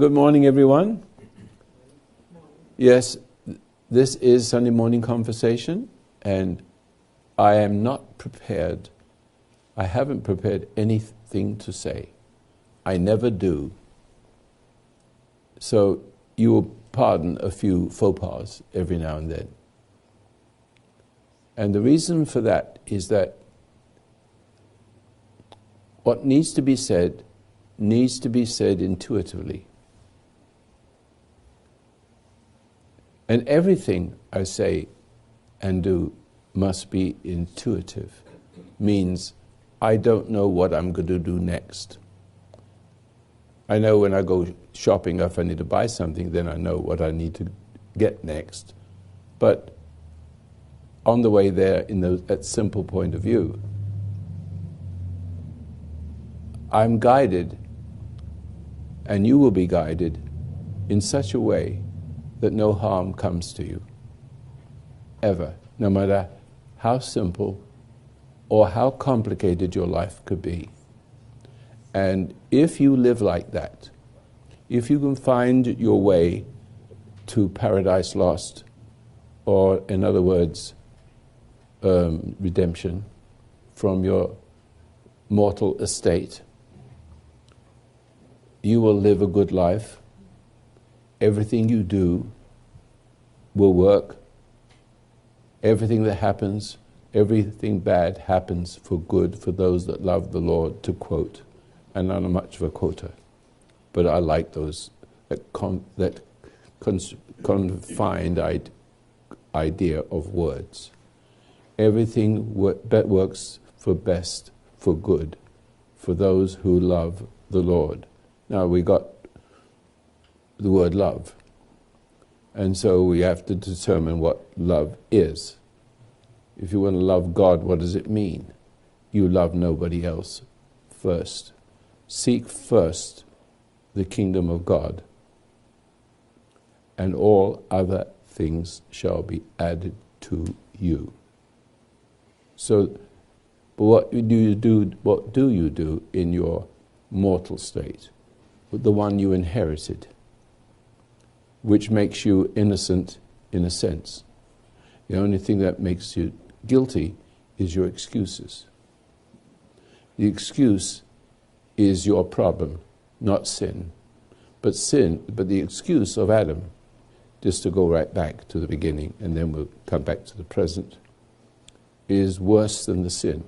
Good morning, everyone. Yes, this is Sunday morning conversation, and I am not prepared. I haven't prepared anything to say. I never do. So you will pardon a few faux pas every now and then. And the reason for that is that what needs to be said intuitively. And everything I say and do must be intuitive. Means I don't know what I'm going to do next. I know when I go shopping, if I need to buy something, then I know what I need to get next. But on the way there, in that simple point of view, I'm guided, and you will be guided in such a way that no harm comes to you, ever, no matter how simple or how complicated your life could be. And if you live like that, if you can find your way to paradise lost, or in other words, redemption from your mortal estate, you will live a good life. Everything you do will work. Everything that happens, everything bad happens for good for those that love the Lord, to quote. And I'm not much of a quoter, but I like those that confined idea of words. Everything that works for best, for good, for those who love the Lord. Now we got the word love, and so we have to determine what love is. If you want to love God, what does it mean? You love nobody else first. Seek first the kingdom of God, and all other things shall be added to you. So, but what do you do in your mortal state? The one you inherited, which makes you innocent in a sense. The only thing that makes you guilty is your excuses. The excuse is your problem, not sin. But the excuse of Adam, just to go right back to the beginning and then we'll come back to the present, is worse than the sin.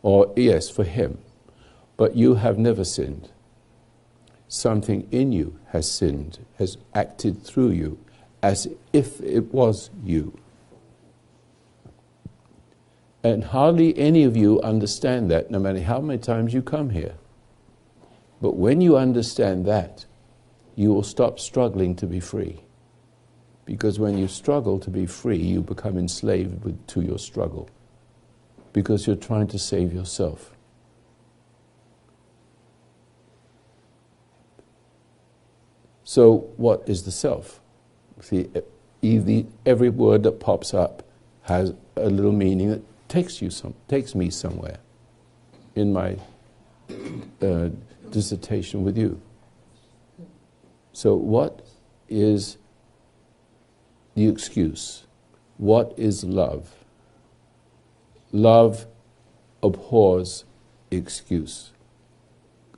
Or, yes, for him. But you have never sinned. Something in you has sinned, has acted through you, as if it was you. And hardly any of you understand that, no matter how many times you come here. But when you understand that, you will stop struggling to be free. Because when you struggle to be free, you become enslaved to your struggle. Because you're trying to save yourself. So what is the self? See, every word that pops up has a little meaning that takes me somewhere in my dissertation with you. So what is the excuse? What is love? Love abhors excuse.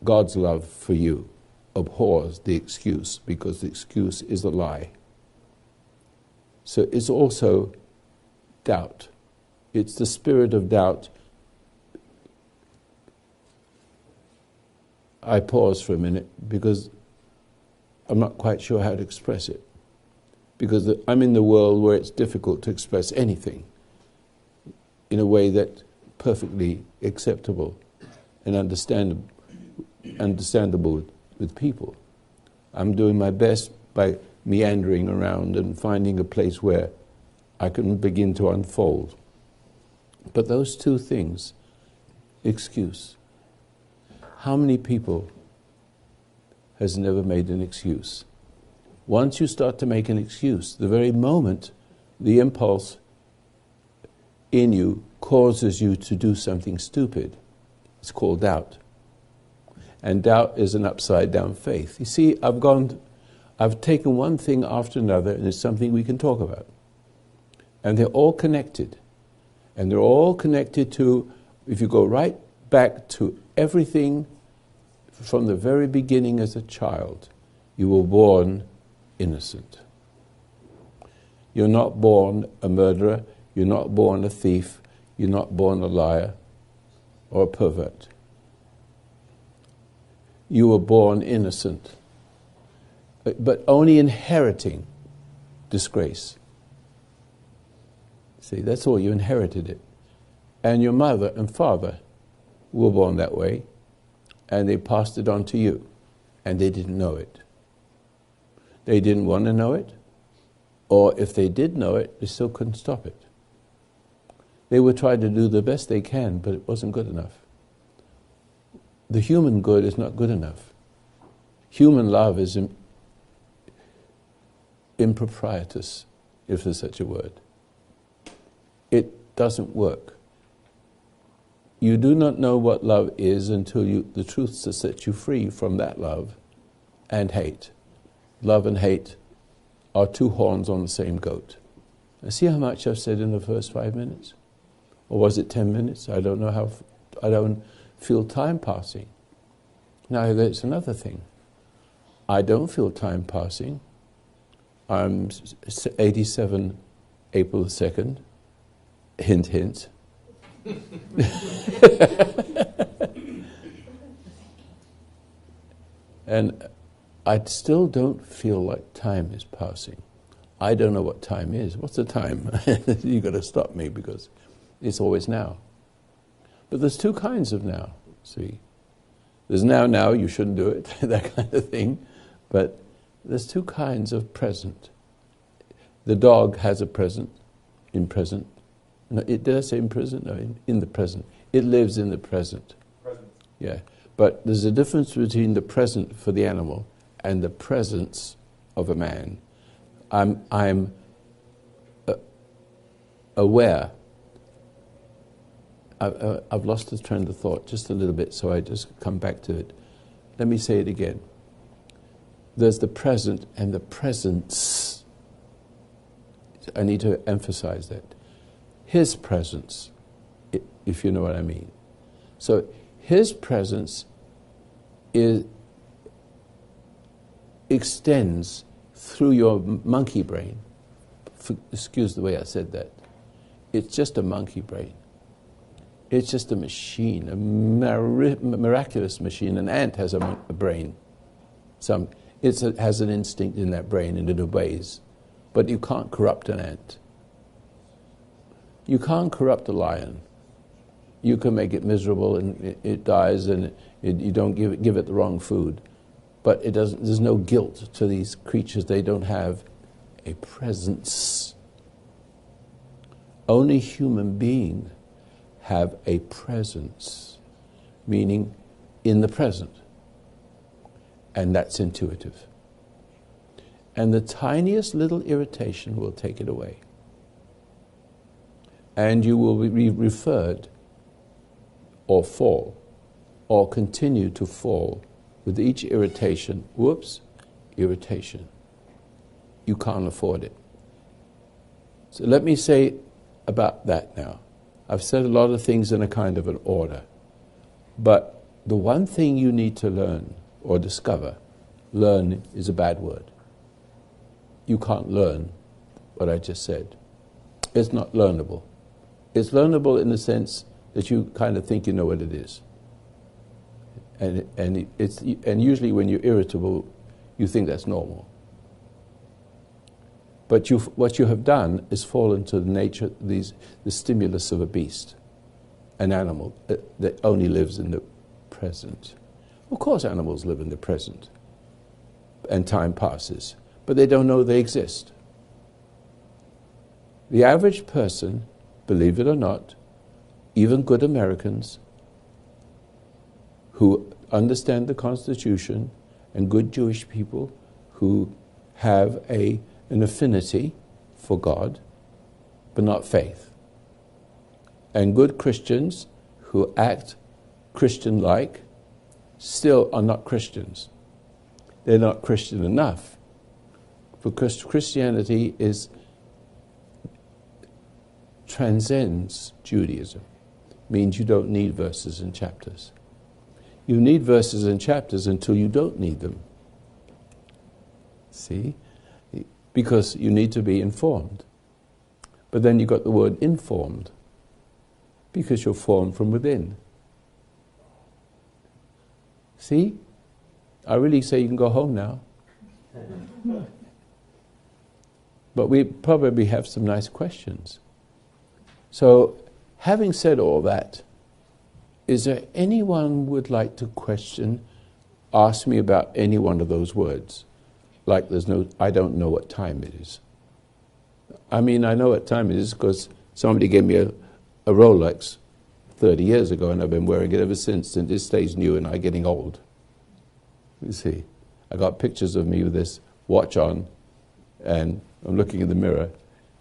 God's love for you abhors the excuse, because the excuse is a lie. So it's also doubt. It's the spirit of doubt. I pause for a minute because I'm not quite sure how to express it. Because I'm in the world where it's difficult to express anything in a way that's perfectly acceptable and understandable with people. I'm doing my best by meandering around and finding a place where I can begin to unfold. But those two things, excuse. How many people has never made an excuse? Once you start to make an excuse, the very moment the impulse in you causes you to do something stupid, it's called doubt. And doubt is an upside-down faith. You see, I've taken one thing after another, and it's something we can talk about. And they're all connected. And they're all connected to, if you go right back to everything from the very beginning as a child, you were born innocent. You're not born a murderer, you're not born a thief, you're not born a liar or a pervert. You were born innocent, but only inheriting disgrace. See, that's all, you inherited it. And your mother and father were born that way, and they passed it on to you, and they didn't know it. They didn't want to know it, or if they did know it, they still couldn't stop it. They were trying to do the best they can, but it wasn't good enough. The human good is not good enough. Human love is improprietous, if there's such a word. It doesn't work. You do not know what love is until the truth sets you free from that love and hate. Love and hate are two horns on the same goat. Now, see how much I've said in the first 5 minutes? Or was it 10 minutes? I don't know how. I don't feel time passing. Now, there's another thing. I don't feel time passing. I'm 87 April the 2nd. Hint, hint. And I still don't feel like time is passing. I don't know what time is. What's the time? You've got to stop me because it's always now. But there's two kinds of now, see. There's now, you shouldn't do it, that kind of thing. But there's two kinds of present. The dog has a present, in present. No, did I say in present? No, in the present. It lives in the present. Present. Yeah. But there's a difference between the present for the animal and the presence of a man. I'm aware. I've lost the trend of thought just a little bit, so I just come back to it. Let me say it again. There's the present and the presence. I need to emphasize that. His presence, if you know what I mean. So his presence extends through your monkey brain. Excuse the way I said that. It's just a monkey brain. It's just a machine, a miraculous machine. An ant has a brain. It has an instinct in that brain and it obeys. But you can't corrupt an ant. You can't corrupt a lion. You can make it miserable and it dies and you don't give it the wrong food. But there's no guilt to these creatures. They don't have a presence. Only human beings have a presence, meaning in the present. And that's intuitive. And the tiniest little irritation will take it away. And you will be referred or fall or continue to fall with each irritation. Whoops, irritation. You can't afford it. So let me say about that now. I've said a lot of things in a kind of an order. But the one thing you need to learn or discover, learn is a bad word. You can't learn what I just said. It's not learnable. It's learnable in the sense that you kind of think you know what it is. And usually when you're irritable, you think that's normal. But what you have done is fall into the nature, the stimulus of a beast, an animal that only lives in the present. Of course animals live in the present, and time passes, but they don't know they exist. The average person, believe it or not, even good Americans who understand the Constitution and good Jewish people who have an affinity for God, but not faith. And good Christians who act Christian-like, still are not Christians. They're not Christian enough. Because Christianity transcends Judaism. Means you don't need verses and chapters. You need verses and chapters until you don't need them. See? Because you need to be informed. But then you got the word informed. Because you're formed from within. See? I really say you can go home now. But we probably have some nice questions. So, having said all that, is there anyone would like to ask me about any one of those words? Like I don't know what time it is. I mean, I know what time it is because somebody gave me a Rolex 30 years ago and I've been wearing it ever since, and it stays new and I'm getting old. You see, I got pictures of me with this watch on and I'm looking in the mirror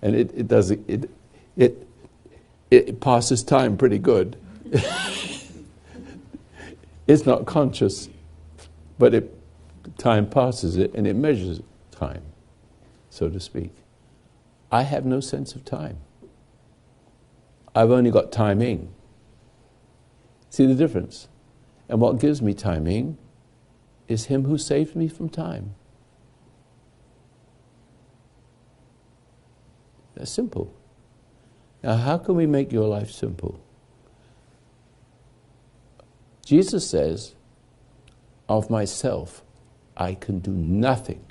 and it passes time pretty good. It's not conscious, but time passes it and it measures time, so to speak. I have no sense of time. I've only got timing. See the difference? And what gives me timing is Him who saved me from time. That's simple. Now, how can we make your life simple? Jesus says, of myself, I can do nothing.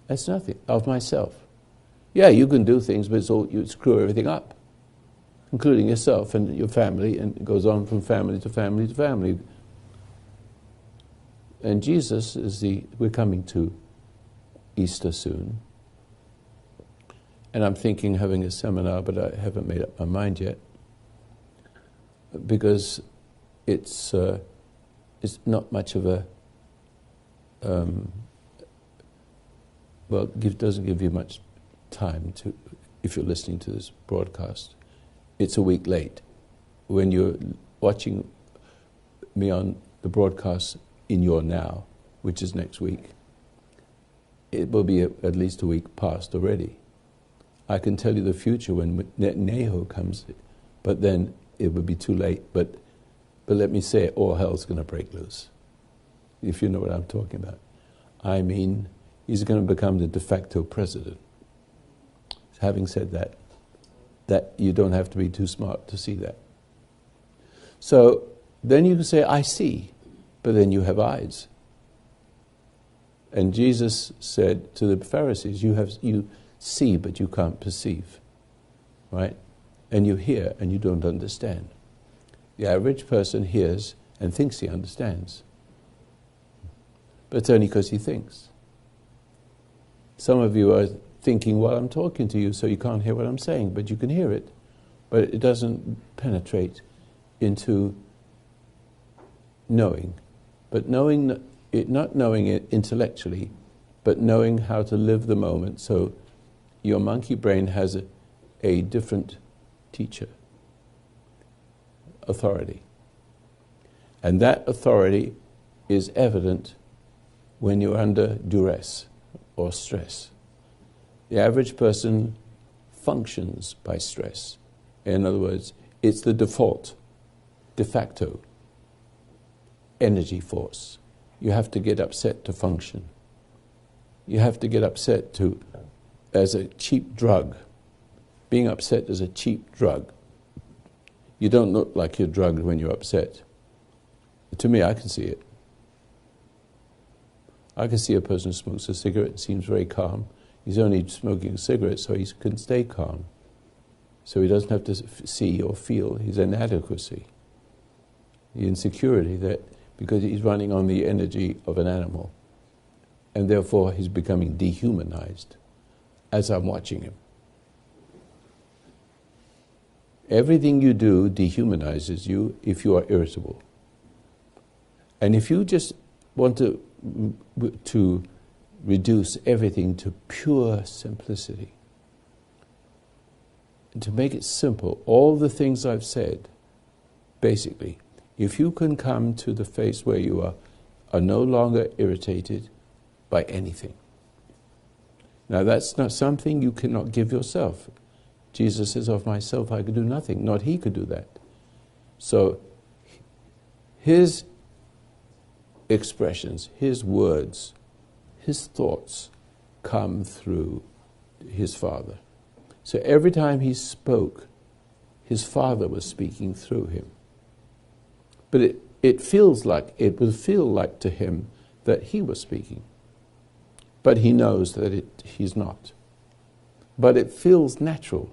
That's nothing. Of myself. Yeah, you can do things, but you screw everything up, including yourself and your family, and it goes on from family to family to family. And Jesus we're coming to Easter soon. And I'm thinking having a seminar, but I haven't made up my mind yet. Because it's not much of a, doesn't give you much time to, if you're listening to this broadcast. It's a week late. When you're watching me on the broadcast in your now, which is next week, it will be at least a week past already. I can tell you the future when Netanyahu comes, but then it would be too late. But let me say it, all hell's going to break loose, if you know what I'm talking about. I mean, he's going to become the de facto president. Having said that you don't have to be too smart to see that. So then you can say, I see, but then you have eyes. And Jesus said to the Pharisees, you see, but you can't perceive, right? And you hear, and you don't understand. The average person hears and thinks he understands. But it's only because he thinks. Some of you are thinking while I'm talking to you, so you can't hear what I'm saying, but you can hear it. But it doesn't penetrate into knowing. But not knowing it intellectually, but knowing how to live the moment. So your monkey brain has a different teacher, authority. And that authority is evident when you're under duress or stress. The average person functions by stress. In other words, it's the default, de facto, energy force. You have to get upset to function. You have to get upset as a cheap drug. Being upset is a cheap drug. You don't look like you're drugged when you're upset. To me, I can see it. I can see a person who smokes a cigarette and seems very calm. He's only smoking a cigarette so he can stay calm. So he doesn't have to see or feel his inadequacy, the insecurity, because he's running on the energy of an animal. And therefore he's becoming dehumanized as I'm watching him. Everything you do dehumanizes you if you are irritable. And if you just want to reduce everything to pure simplicity, to make it simple, all the things I've said, basically, If you can come to the phase where you are no longer irritated by anything. Now that's not something you cannot give yourself. Jesus says, of myself I could do nothing. Not he could do that. So his expressions, his words, his thoughts come through his Father. So every time he spoke, his Father was speaking through him. But it will feel like to him that he was speaking. But he knows that he's not. But it feels natural.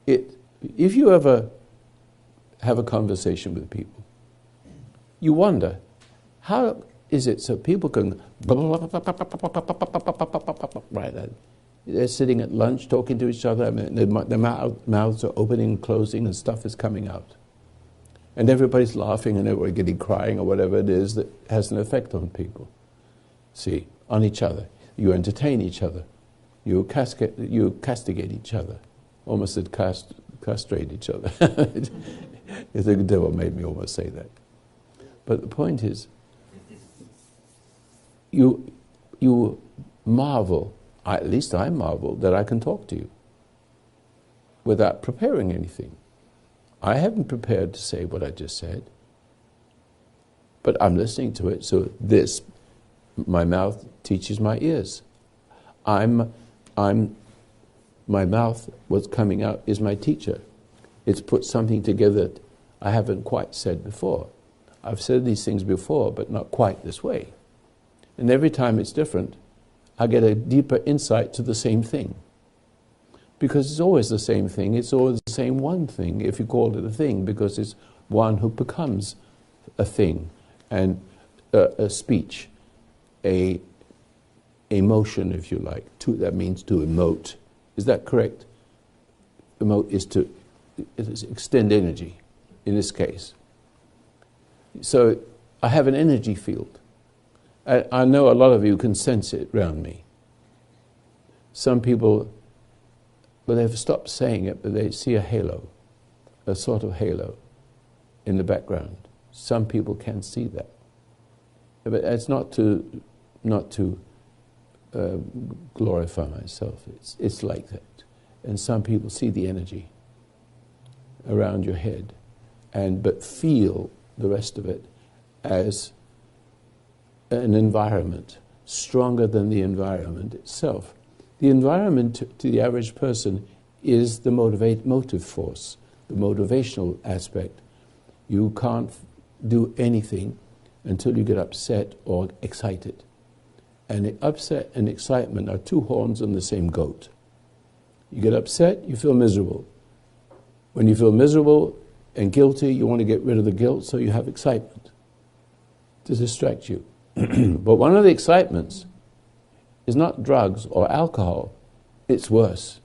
If you ever have a conversation with people, you wonder, how is it so people can right? They're sitting at lunch talking to each other, and their mouths are opening and closing and stuff is coming out. And everybody's laughing and everybody getting crying or whatever it is that has an effect on people. See, on each other. You entertain each other. You castigate each other. Almost said castrate each other. The devil made me almost say that. But the point is, you marvel, at least I marvel, that I can talk to you without preparing anything. I haven't prepared to say what I just said, but I'm listening to it, so my mouth teaches my ears. My mouth, what's coming out, is my teacher. It's put something together that I haven't quite said before. I've said these things before, but not quite this way. And every time it's different, I get a deeper insight to the same thing. Because it's always the same thing, it's always the same one thing, if you call it a thing, because it's one who becomes a thing, and a speech, a emotion, if you like. That means to emote. Is that correct? Emote is to extend energy, in this case. So I have an energy field. I know a lot of you can sense it around me. Some people, well, they've stopped saying it, but they see a halo, a sort of halo in the background. Some people can see that. But it's not to glorify myself. It's like that. And some people see the energy around your head, but feel the rest of it as an environment stronger than the environment itself. The environment to the average person is the motive force, the motivational aspect. You can't do anything until you get upset or excited. And the upset and excitement are two horns on the same goat. You get upset, you feel miserable. When you feel miserable and guilty, you want to get rid of the guilt, so you have excitement to distract you. But one of the excitements is not drugs or alcohol, it's worse.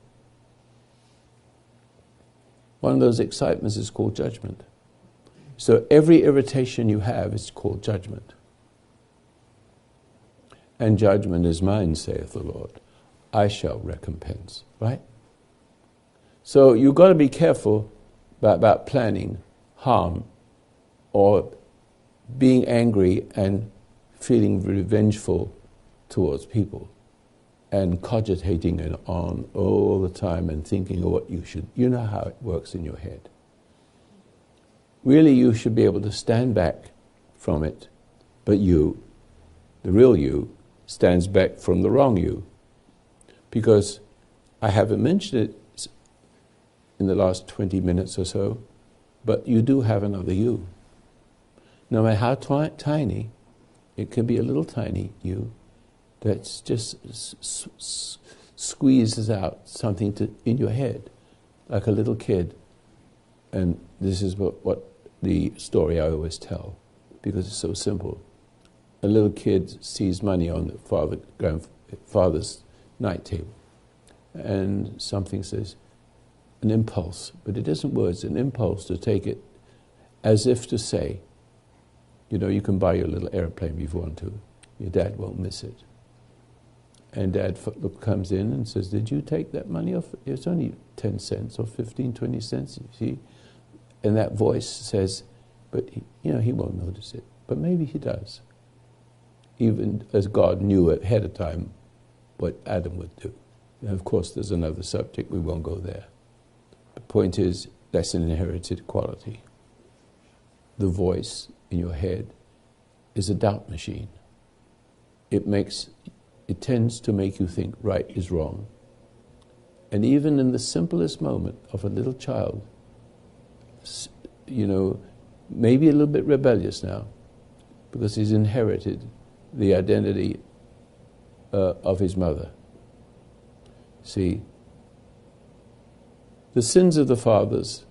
One of those excitements is called judgment. So every irritation you have is called judgment. And judgment is mine, saith the Lord. I shall recompense, right? So you've got to be careful about planning harm or being angry and feeling revengeful towards people and cogitating it on all the time and thinking of what you should. You know how it works in your head. Really, you should be able to stand back from it, but you, the real you, stands back from the wrong you. Because I haven't mentioned it in the last 20 minutes or so, but you do have another you. No matter how tiny, it can be a little tiny you that just squeezes out something in your head, like a little kid. And this is what the story I always tell, because it's so simple. A little kid sees money on the grandfather's night table, and something says, an impulse, but it isn't words, an impulse to take it as if to say, you know, you can buy your little airplane if you want to. Your dad won't miss it. And Dad comes in and says, did you take that money off? It's only 10 cents or 15, 20 cents, you see. And that voice says, But he won't notice it. But maybe he does. Even as God knew ahead of time what Adam would do. And of course, there's another subject, we won't go there. The point is, that's an inherited quality. The voice in your head is a doubt machine. It tends to make you think right is wrong. And even in the simplest moment of a little child, maybe a little bit rebellious now, because he's inherited the identity of his mother. See, the sins of the fathers,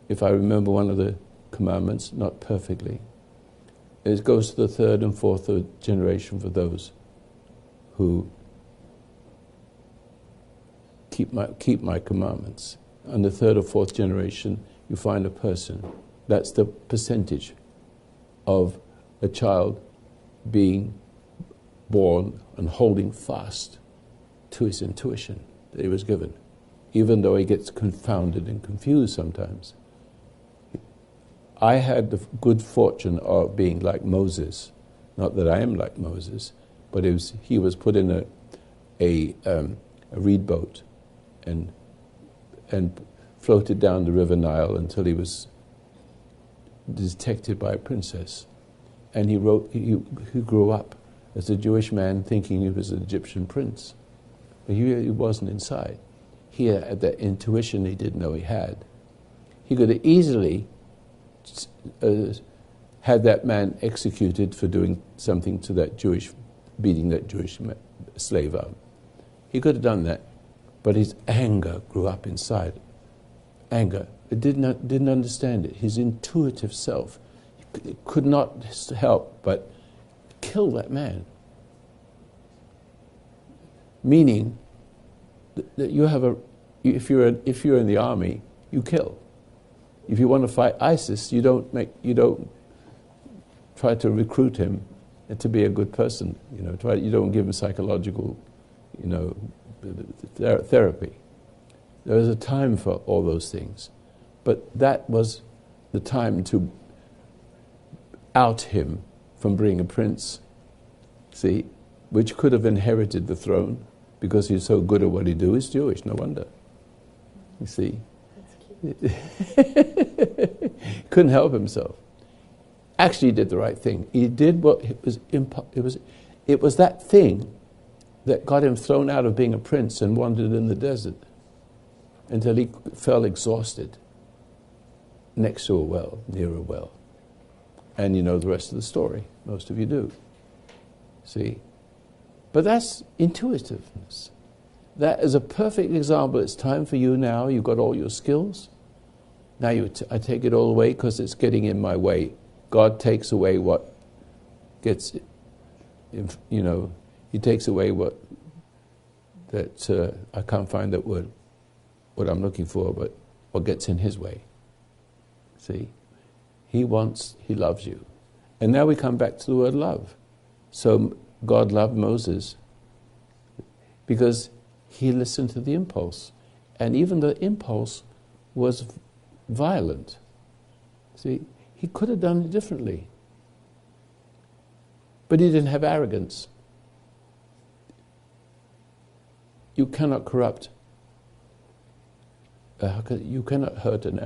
if I remember one of the commandments, not perfectly, it goes to the third and fourth generation for those who keep my commandments. And the third or fourth generation, you find a person. That's the percentage of a child being born and holding fast to his intuition that he was given, even though he gets confounded and confused sometimes. I had the good fortune of being like Moses. Not that I am like Moses, but he was put in a reed boat and floated down the River Nile until he was detected by a princess. And he grew up as a Jewish man thinking he was an Egyptian prince. But he wasn't inside. He had that intuition he didn't know he had. He could have easily had that man executed for doing something to beating that Jewish slave up. He could have done that, but his anger grew up inside. Anger. It didn't understand it. His intuitive self could not help but kill that man. Meaning that if you're in the army, you kill. If you want to fight ISIS, you don't try to recruit him to be a good person. You don't give him psychological, therapy. There was a time for all those things, but that was the time to out him from being a prince. See, which could have inherited the throne because he's so good at what he do. He's Jewish, no wonder. You see. Couldn't help himself. Actually, he did the right thing. He did what it was that thing that got him thrown out of being a prince and wandered in the desert until he fell exhausted next to a well, near a well. And you know the rest of the story. Most of you do. See? But that's intuitiveness. That is a perfect example. It's time for you now. You've got all your skills. Now I take it all away because it's getting in my way. God takes away what gets, He takes away I can't find that word, what I'm looking for, but what gets in His way. See? He loves you. And now we come back to the word love. So God loved Moses because he listened to the impulse. And even the impulse was violent. See, he could have done it differently. But he didn't have arrogance. You cannot corrupt. You cannot hurt an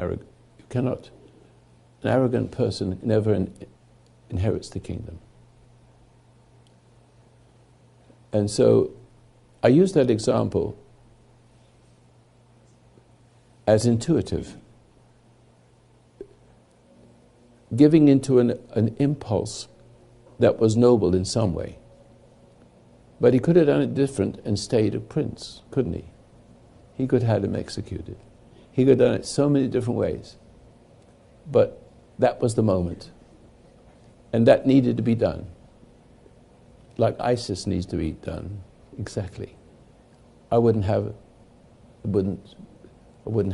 arrogant person never inherits the kingdom. And so I use that example as intuitive. Giving into an impulse that was noble in some way. But he could have done it different and stayed a prince, couldn't he? He could have had him executed. He could have done it so many different ways. But that was the moment. And that needed to be done. Like ISIS needs to be done. Exactly. I wouldn't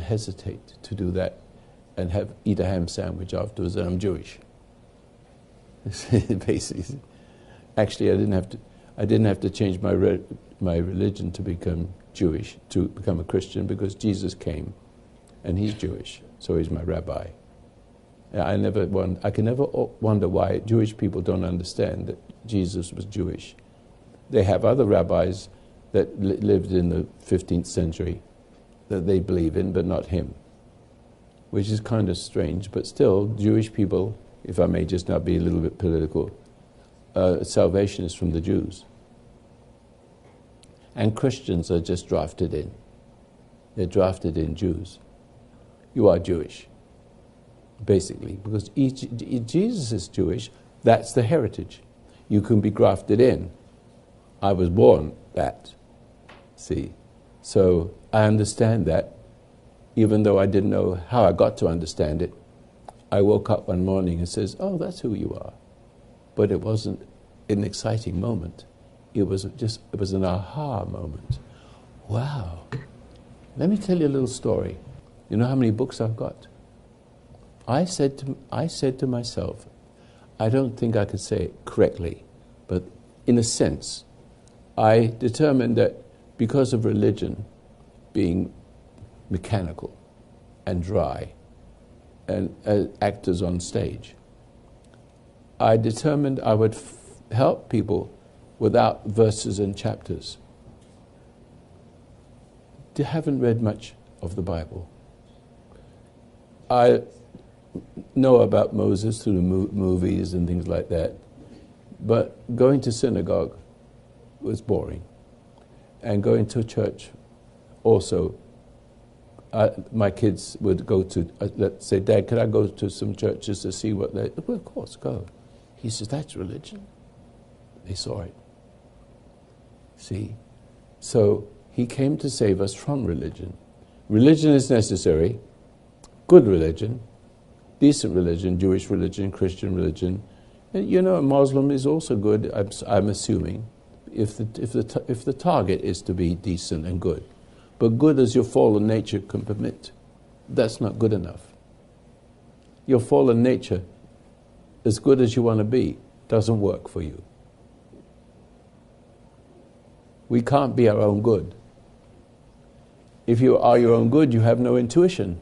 hesitate to do that and eat a ham sandwich afterwards, and I'm Jewish. Basically, actually, I didn't have to change my religion to become Jewish, to become a Christian, because Jesus came, and he's Jewish, so he's my rabbi. I can never wonder why Jewish people don't understand that Jesus was Jewish. They have other rabbis that lived in the 15th century that they believe in, but not him, which is kind of strange. But still, Jewish people, if I may just now be a little bit political, salvation is from the Jews. And Christians are just drafted in. They're drafted in Jews. You are Jewish, basically, because Jesus is Jewish. That's the heritage. You can be grafted in. I was born that. See? So I understand that, even though I didn't know how I got to understand it. I woke up one morning and says, oh, that's who you are. But it wasn't an exciting moment. It was an aha moment. Wow. Let me tell you a little story. You know how many books I've got? I said to myself, I don't think I could say it correctly, but in a sense, I determined that because of religion being mechanical and dry, and actors on stage, I determined I would help people without verses and chapters. They haven't read much of the Bible. I know about Moses through the movies and things like that, but going to synagogue was boring. And going to church also, my kids would go to, let's say, Dad, could I go to some churches to see what they... Well, of course, go. He says, that's religion. They saw it. See? So he came to save us from religion. Religion is necessary. Good religion. Decent religion. Jewish religion. Christian religion. And, you know, a Muslim is also good, I'm assuming, if the target is to be decent and good. But good as your fallen nature can permit. That's not good enough. Your fallen nature, as good as you want to be, doesn't work for you. We can't be our own good. If you are your own good, you have no intuition.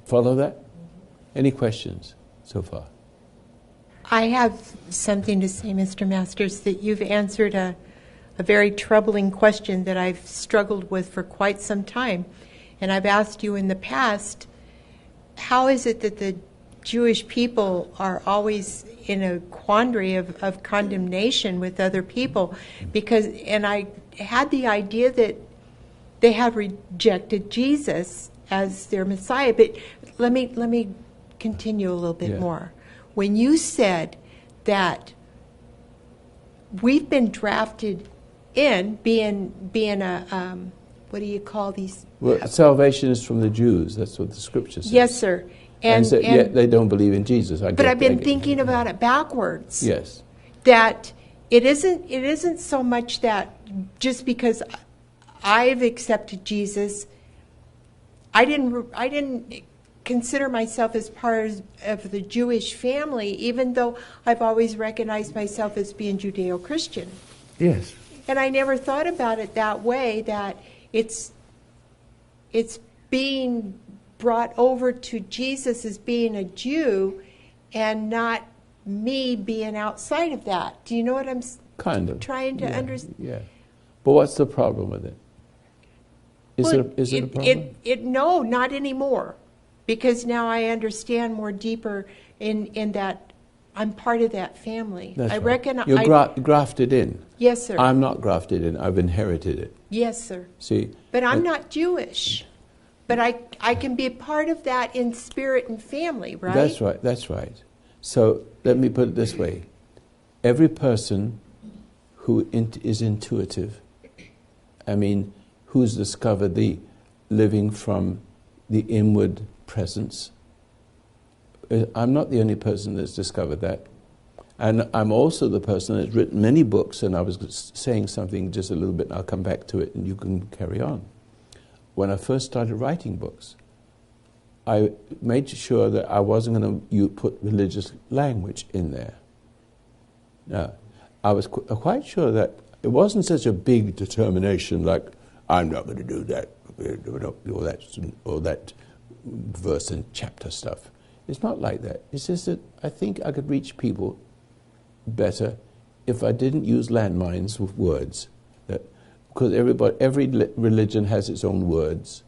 Follow that? Any questions so far? I have something to say, Mr. Masters, that you've answered a very troubling question that I've struggled with for quite some time. And I've asked you in the past, how is it that the Jewish people are always in a quandary of condemnation with other people? And I had the idea that they have rejected Jesus as their Messiah. But let me continue a little bit more. When you said that we've been drafted in, being a what do you call these? Well, salvation is from the Jews. That's what the Scripture says. Yes, sir. And yet they don't believe in Jesus. But I've been thinking about it backwards. Yes. That it isn't so much that just because I've accepted Jesus, I didn't consider myself as part of the Jewish family, even though I've always recognized myself as being Judeo-Christian. Yes. And I never thought about it that way, that it's being brought over to Jesus as being a Jew and not me being outside of that. Do you know what I'm trying to understand? Yeah. But what's the problem with it? Is it a problem? No, not anymore. Because now I understand more deeper in that I'm part of that family. That's I right. reckon You're grafted in. Yes, sir. I'm not grafted in. I've inherited it. Yes, sir. See? But I'm not Jewish. But I can be a part of that in spirit and family, right? That's right. That's right. So let me put it this way. Every person who is intuitive, I mean, who's discovered the living from the inward presence. I'm not the only person that's discovered that. And I'm also the person that's written many books, and I was saying something just a little bit, and I'll come back to it, and you can carry on. When I first started writing books, I made sure that I wasn't going to put religious language in there. Now, I was quite sure that it wasn't such a big determination like, I'm not going to do that, or that verse and chapter stuff. It's not like that. It's just that I think I could reach people better if I didn't use landmines with words. Because every religion has its own words.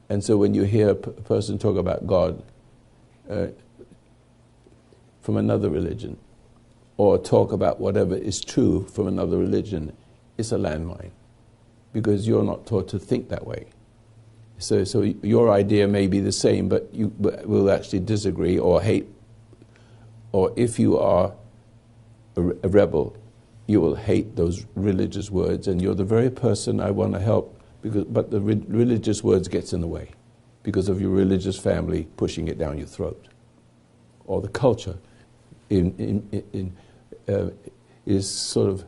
And so when you hear a person talk about God from another religion, or talk about whatever is true from another religion, it's a landmine. Because you're not taught to think that way. So your idea may be the same, but you will actually disagree or hate. Or if you are a rebel, you will hate those religious words, and you're the very person I want to help. But the religious words gets in the way because of your religious family pushing it down your throat, or the culture is sort of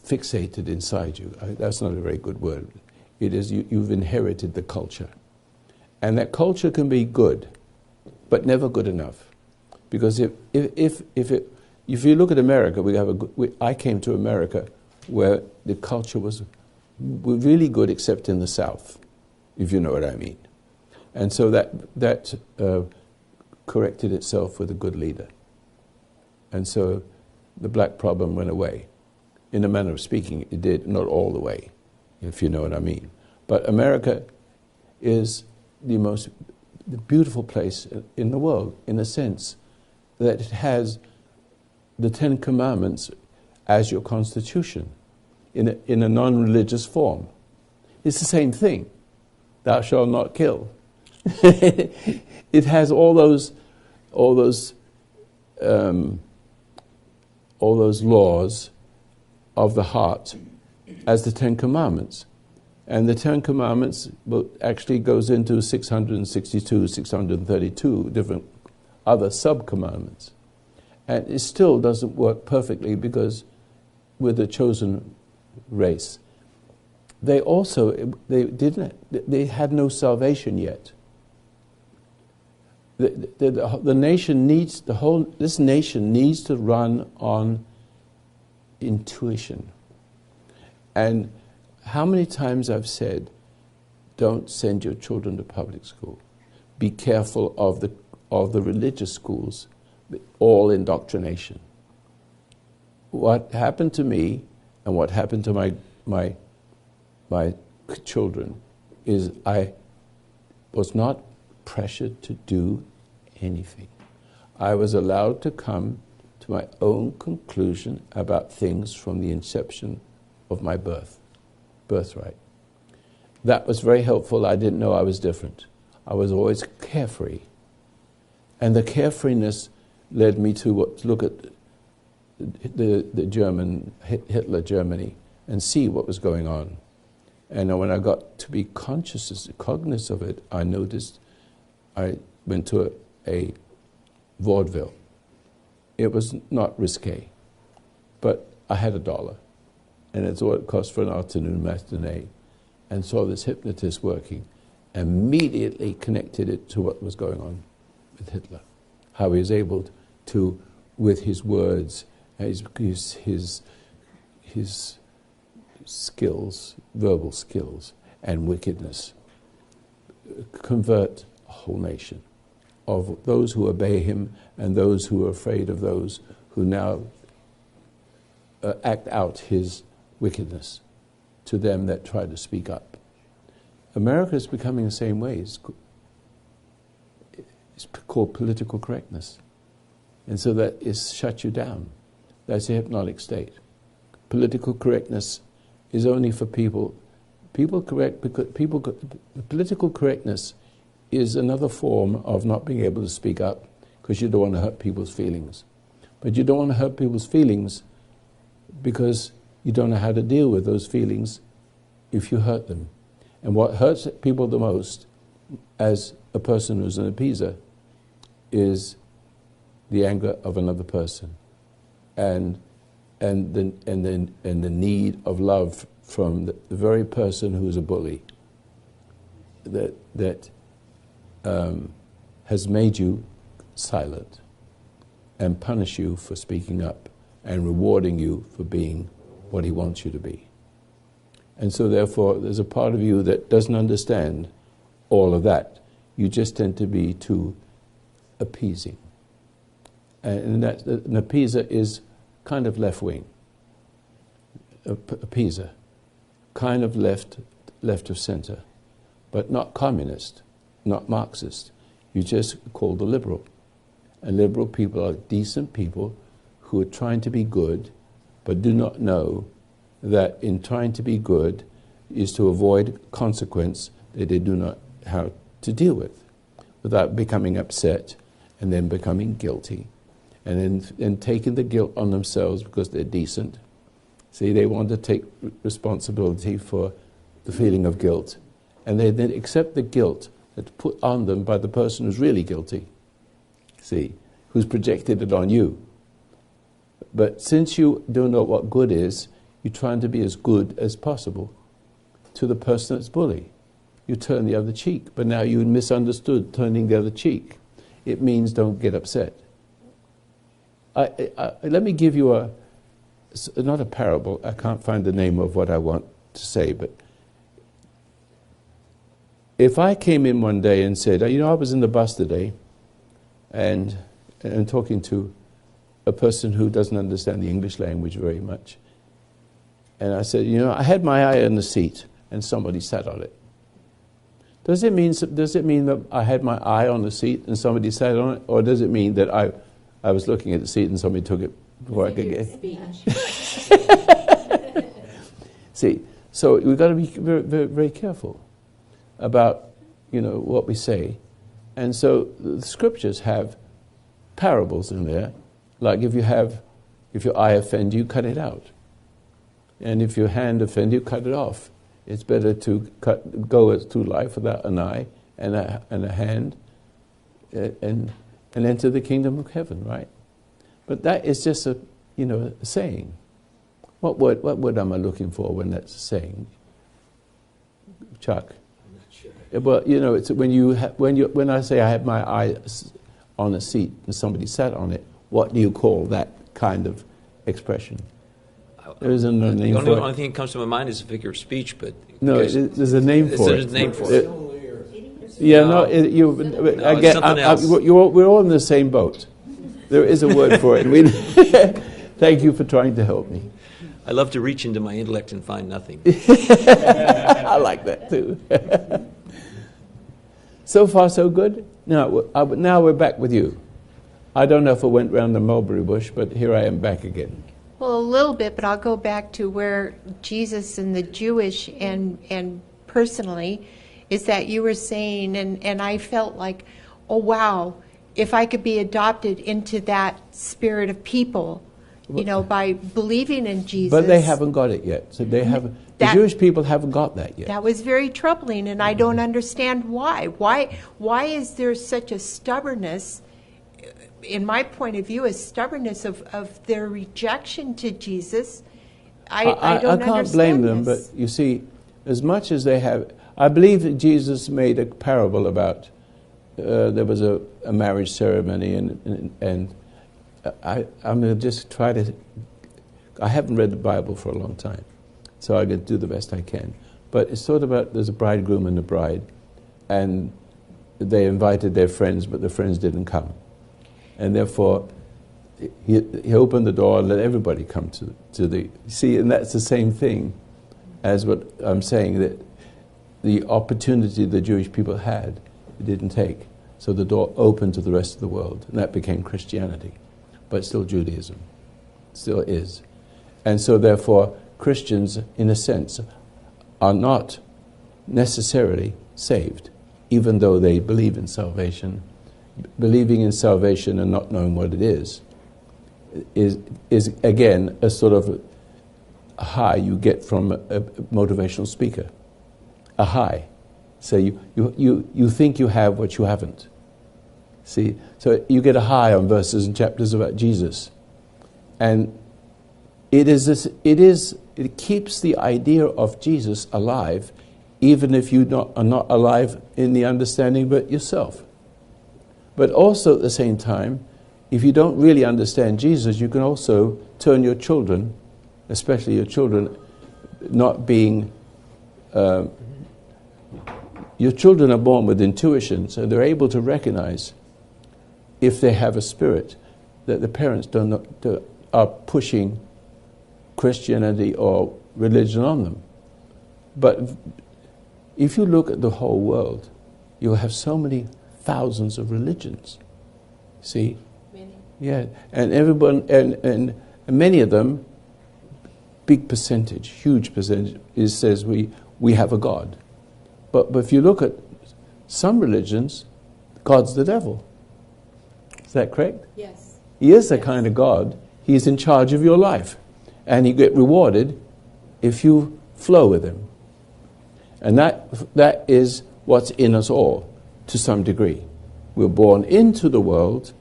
fixated inside you. That's not a very good word. It is you've inherited the culture, and that culture can be good, but never good enough, because if you look at America, I came to America where the culture was really good, except in the South, if you know what I mean, and so that corrected itself with a good leader, and so the black problem went away. In a manner of speaking, it did, not all the way, if you know what I mean. But America is the beautiful place in the world, in a sense that it has the Ten Commandments as your constitution in a non-religious form. It's the same thing. Thou shalt not kill. It has all those laws of the heart as the Ten Commandments. And the Ten Commandments actually goes into 662, 632 different other sub-commandments. And it still doesn't work perfectly because with the chosen race, they had no salvation yet. The nation needs, this nation needs to run on intuition. And how many times I've said, don't send your children to public school. Be careful of the religious schools, all indoctrination. What happened to me and what happened to my children is I was not pressured to do anything. I was allowed to come to my own conclusion about things from the inception of my birthright. That was very helpful. I didn't know I was different. I was always carefree. And the carefreeness led me to look at the German, Hitler Germany, and see what was going on. And when I got to be cognizant of it, I noticed I went to a vaudeville. It was not risque, but I had $1, and it's what it cost for an afternoon matinee, and saw this hypnotist working, immediately connected it to what was going on with Hitler, how he was able to, with his words, his skills, verbal skills, and wickedness, convert a whole nation of those who obey him and those who are afraid of those who now act out his wickedness to them that try to speak up. America is becoming the same way. It's called political correctness. And so that is shut you down. That's a hypnotic state. Political correctness is only for people. Political correctness is another form of not being able to speak up because you don't want to hurt people's feelings. But you don't want to hurt people's feelings because you don't know how to deal with those feelings if you hurt them. And what hurts people the most, as a person who's an appeaser, is the anger of another person, and the need of love from the very person who's a bully, that has made you silent and punish you for speaking up and rewarding you for being what he wants you to be. And so therefore there's a part of you that doesn't understand all of that. You just tend to be too appeasing. And an appeaser is kind of left-wing. Appeaser, kind of left of center, but not communist, not Marxist. You just called a liberal. And liberal people are decent people who are trying to be good, but do not know that in trying to be good is to avoid consequence that they do not know how to deal with, without becoming upset and then becoming guilty, and then taking the guilt on themselves because they're decent. See, they want to take responsibility for the feeling of guilt, and they then accept the guilt that's put on them by the person who's really guilty, see, who's projected it on you. But since you don't know what good is, you're trying to be as good as possible to the person that's bully. You turn the other cheek, but now you misunderstood turning the other cheek. It means don't get upset. Let me give you not a parable, I can't find the name of what I want to say, but if I came in one day and said, I was in the bus today and talking to a person who doesn't understand the English language very much, and I said, I had my eye on the seat and somebody sat on it. Does it mean that I had my eye on the seat and somebody sat on it, or does it mean that I was looking at the seat and somebody took it before I could get it? See, so we've got to be very, very, very careful about what we say, and so the scriptures have parables in there, like if your eye offend you, cut it out, and if your hand offend you, cut it off. It's better to go through life without an eye and a hand, and enter the kingdom of heaven, right? But that is just a saying. What word am I looking for when that's a saying? Chuck. I'm not sure. Well, it's when I say I had my eye on a seat and somebody sat on it. What do you call that kind of expression? There isn't a name for it. The only thing that comes to my mind is a figure of speech, but no, there's a name for it. There's a name for it. Yeah, something else. We're all in the same boat. There is a word for it. Thank you for trying to help me. I love to reach into my intellect and find nothing. I like that too. So far, so good. Now we're back with you. I don't know if it went round the mulberry bush, but here I am back again. Well, a little bit, but I'll go back to where Jesus and the Jewish and personally is that you were saying, and I felt like, oh wow, if I could be adopted into that spirit of people, by believing in Jesus. But they haven't got it yet. So they haven't. The Jewish people haven't got that yet. That was very troubling, and I don't understand why. Why is there such a stubbornness? In my point of view, a stubbornness of their rejection to Jesus. I don't understand. I can't blame them, but you see, as much as they have, I believe that Jesus made a parable about there was a marriage ceremony, and I'm going to just try to. I haven't read the Bible for a long time, so I'm going to do the best I can. But it's sort of about there's a bridegroom and a bride, and they invited their friends, but the friends didn't come. And therefore, he opened the door and let everybody come to the... See, and that's the same thing as what I'm saying, that the opportunity the Jewish people had, it didn't take. So the door opened to the rest of the world, and that became Christianity. But still Judaism. Still is. And so therefore, Christians, in a sense, are not necessarily saved, even though they believe in salvation. Believing in salvation and not knowing what it is again a sort of a high you get from a motivational speaker. A high. So you think you have what you haven't. See, so you get a high on verses and chapters about Jesus, and it keeps the idea of Jesus alive, even if you are not alive in the understanding but yourself. But also at the same time, if you don't really understand Jesus, you can also turn your children, especially your children, not being your children are born with intuition, so they're able to recognize if they have a spirit that the parents are pushing Christianity or religion on them. But if you look at the whole world, you'll have so many thousands of religions. See? Many. Yeah, and everyone, and many of them, big percentage, huge percentage, says we have a God. But if you look at some religions, God's the devil. Is that correct? Yes. He is the kind of God. He's in charge of your life. And you get rewarded if you flow with him. And that is what's in us all, to some degree. We're born into the world,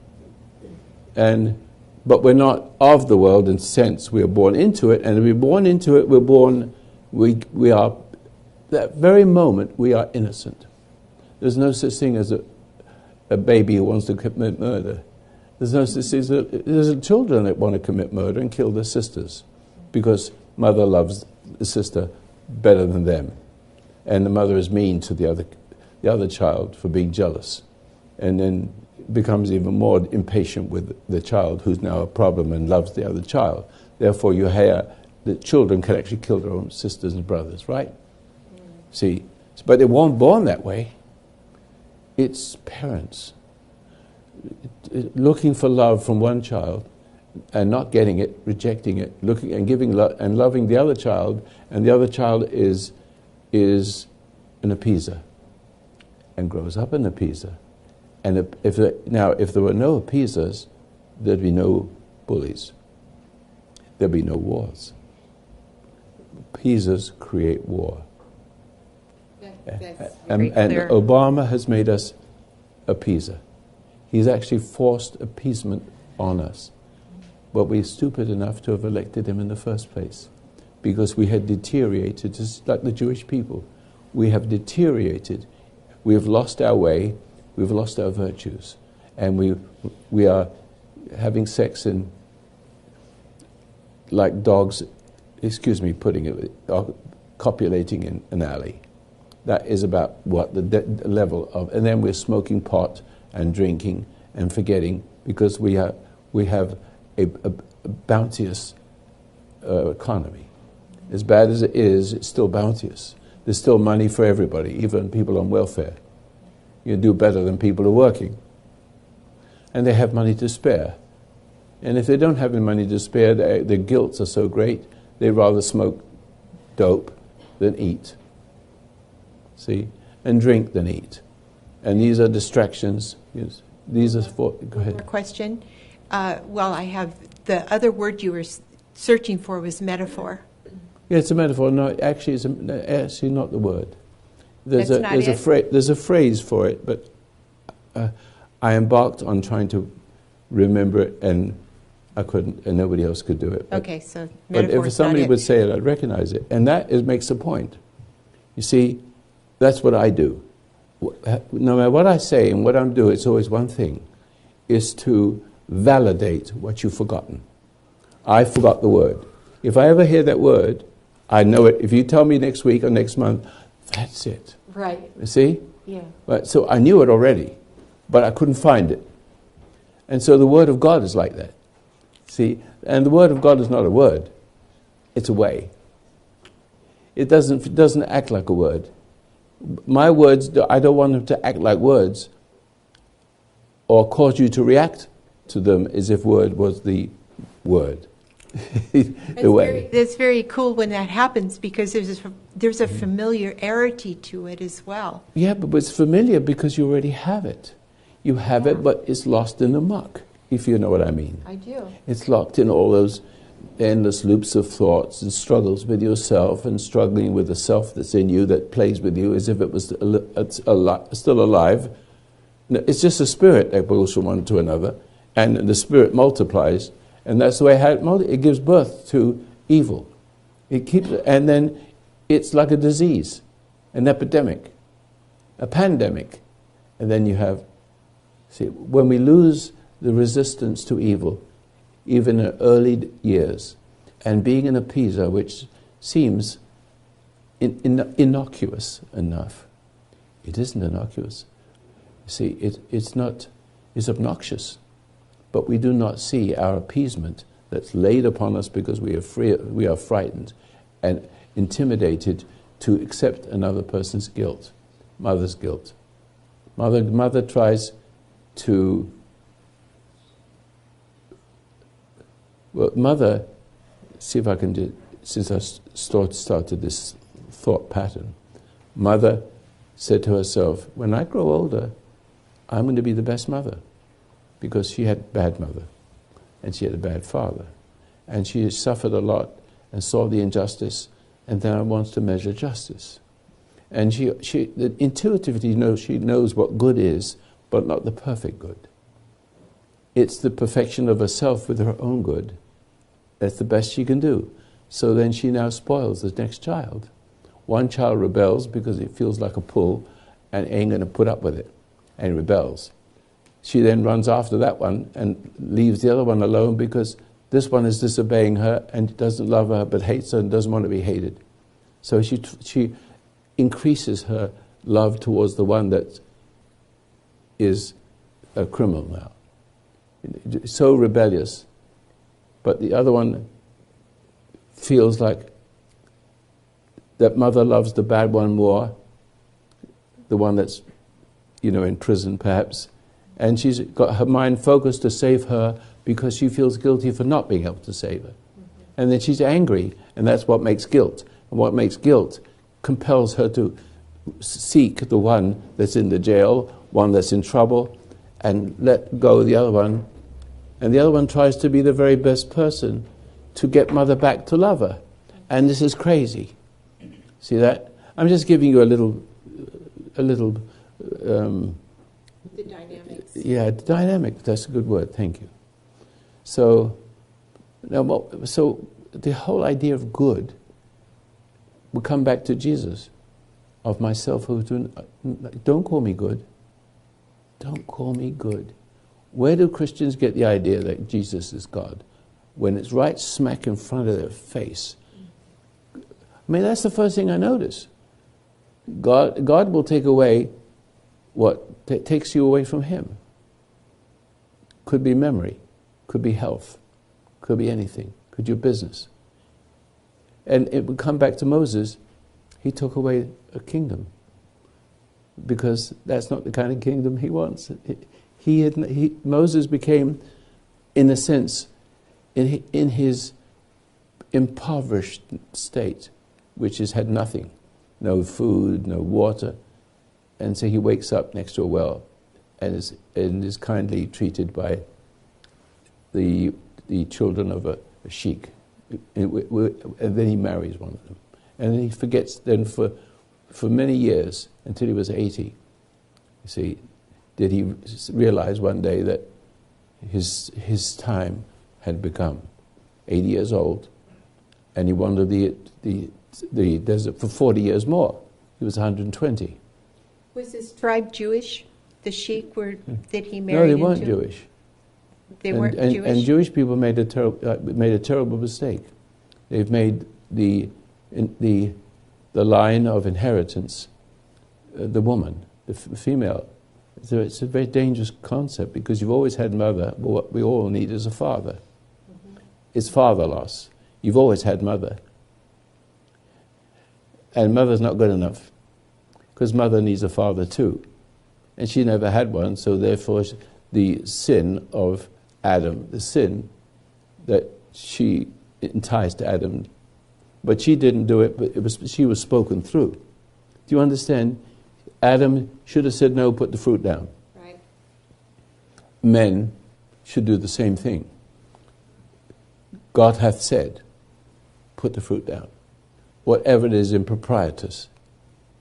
but we're not of the world in a sense. We are born into it, and if we're born into it, we are, that very moment, we are innocent. There's no such thing as a baby who wants to commit murder. There's no such thing as there's children that want to commit murder and kill their sisters because mother loves the sister better than them. And the mother is mean to the other child for being jealous, and then becomes even more impatient with the child who's now a problem and loves the other child. Therefore, you hear that children can actually kill their own sisters and brothers, right? See, but they weren't born that way. It's parents looking for love from one child and not getting it, rejecting it, looking and giving and loving the other child, and the other child is an appeaser and grows up an appeaser. And if there were no appeasers, there'd be no bullies. There'd be no wars. Appeasers create war. And Obama has made us appeaser. He's actually forced appeasement on us. But we're stupid enough to have elected him in the first place because we had deteriorated, just like the Jewish people. We have deteriorated. We have lost our way. We've lost our virtues. And we are having sex in, like dogs, putting it, copulating in an alley. That is about what the level of, and then we're smoking pot and drinking and forgetting because we have a bounteous economy. As bad as it is, it's still bounteous. There's still money for everybody, even people on welfare. You do better than people who are working. And they have money to spare. And if they don't have any money to spare, their guilts are so great, they'd rather smoke dope than eat. See? And drink than eat. And these are distractions. Yes. These are for, go ahead. More question. Well, I have, the other word you were searching for was metaphor. Yeah, it's a metaphor. No, actually, it's actually not the word. There's a phrase for it, but I embarked on trying to remember it, and I couldn't, and nobody else could do it. Okay, so but if somebody would say it, I'd recognize it, and that makes the point. You see, that's what I do. No matter what I say and what I'm doing, it's always one thing, is to validate what you've forgotten. I forgot the word. If I ever hear that word, I know it. If you tell me next week or next month, that's it. Right. You see? Yeah. But, so I knew it already, but I couldn't find it. And so the Word of God is like that. See? And the Word of God is not a word. It's a way. It doesn't act like a word. My words, I don't want them to act like words or cause you to react to them as if word was the word. It's very cool when that happens because there's a familiarity to it as well. Yeah, but it's familiar because you already have it. You have it, but it's lost in the muck, if you know what I mean. I do. It's locked in all those endless loops of thoughts and struggles with yourself and struggling with the self that's in you that plays with you as if it was still alive. No, it's just a spirit that goes from one to another, and the spirit multiplies. And that's the way it gives birth to evil. And then it's like a disease, an epidemic, a pandemic. And then you have, see, when we lose the resistance to evil, even in early years, and being an appeaser, which seems innocuous enough, It isn't innocuous. You see, it's obnoxious. But we do not see our appeasement that's laid upon us because we are frightened and intimidated to accept another person's guilt, mother's guilt. Mother tries to... Well, mother, see if I can do... Since I started this thought pattern, mother said to herself, when I grow older, I'm going to be the best mother. Because she had a bad mother, and she had a bad father. And she suffered a lot and saw the injustice, and now wants to measure justice. And she intuitively knows, she knows what good is, but not the perfect good. It's the perfection of herself with her own good. That's the best she can do. So then she now spoils the next child. One child rebels because it feels like a pull and ain't going to put up with it, and rebels. She then runs after that one and leaves the other one alone because this one is disobeying her and doesn't love her but hates her and doesn't want to be hated. So she increases her love towards the one that is a criminal now. So rebellious. But the other one feels like that mother loves the bad one more, the one that's, in prison perhaps, and she's got her mind focused to save her because she feels guilty for not being able to save her. And then she's angry, and that's what makes guilt. And what makes guilt compels her to seek the one that's in the jail, one that's in trouble, and let go of the other one. And the other one tries to be the very best person to get mother back to love her. And this is crazy. See that? I'm just giving you a little the dynamics. Yeah, dynamic. That's a good word. Thank you. So the whole idea of good will come back to Jesus, of myself who don't call me good. Don't call me good. Where do Christians get the idea that Jesus is God? When it's right smack in front of their face. I mean, that's the first thing I notice. God will take away what takes you away from Him. Could be memory, could be health, could be anything, could be your business. And it would come back to Moses. He took away a kingdom because that's not the kind of kingdom he wants. Moses became, in a sense, in his impoverished state, which has had nothing, no food, no water, and so he wakes up next to a well and is kindly treated by the children of a sheikh, and then he marries one of them, and then he forgets. Then for many years until he was 80, you see, did he realize one day that his time had become 80 years old, and he wandered the desert for 40 years more. He was 120. Was his tribe Jewish? The sheik that he married No, they into? weren't Jewish. They weren't Jewish? And Jewish people made a terrible mistake. They've made the line of inheritance the woman, the female. So it's a very dangerous concept because you've always had mother, but what we all need is a father. Mm-hmm. It's father loss. You've always had mother. And mother's not good enough because mother needs a father too. And she never had one, so therefore the sin of Adam, the sin that she enticed Adam, but she didn't do it, but she was spoken through. Do you understand? Adam should have said no, put the fruit down. Right. Men should do the same thing. God hath said, put the fruit down. Whatever it is improprietous,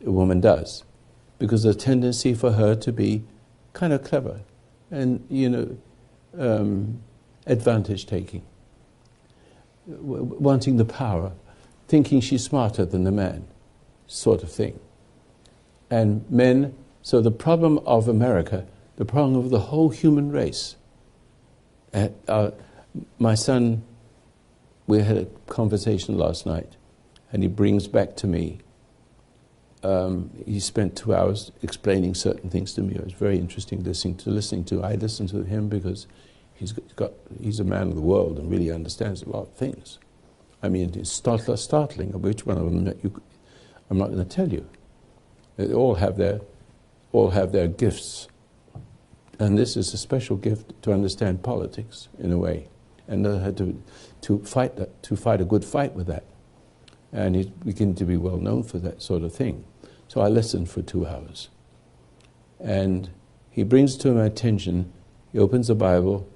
a woman does. Because there's a tendency for her to be kind of clever and, advantage-taking. Wanting the power, thinking she's smarter than the man, sort of thing. And men, so the problem of America, the problem of the whole human race. My son, we had a conversation last night, and he brings back to me he spent 2 hours explaining certain things to me. It was very interesting listening to. I listened to him because he's a man of the world and really understands a lot of things. I mean, it's startling. Which one of them I'm not going to tell you. They all have their gifts, and this is a special gift to understand politics in a way, and know how to fight a good fight with that. And he's beginning to be well known for that sort of thing. So I listened for 2 hours, and he brings to my attention. He opens the Bible,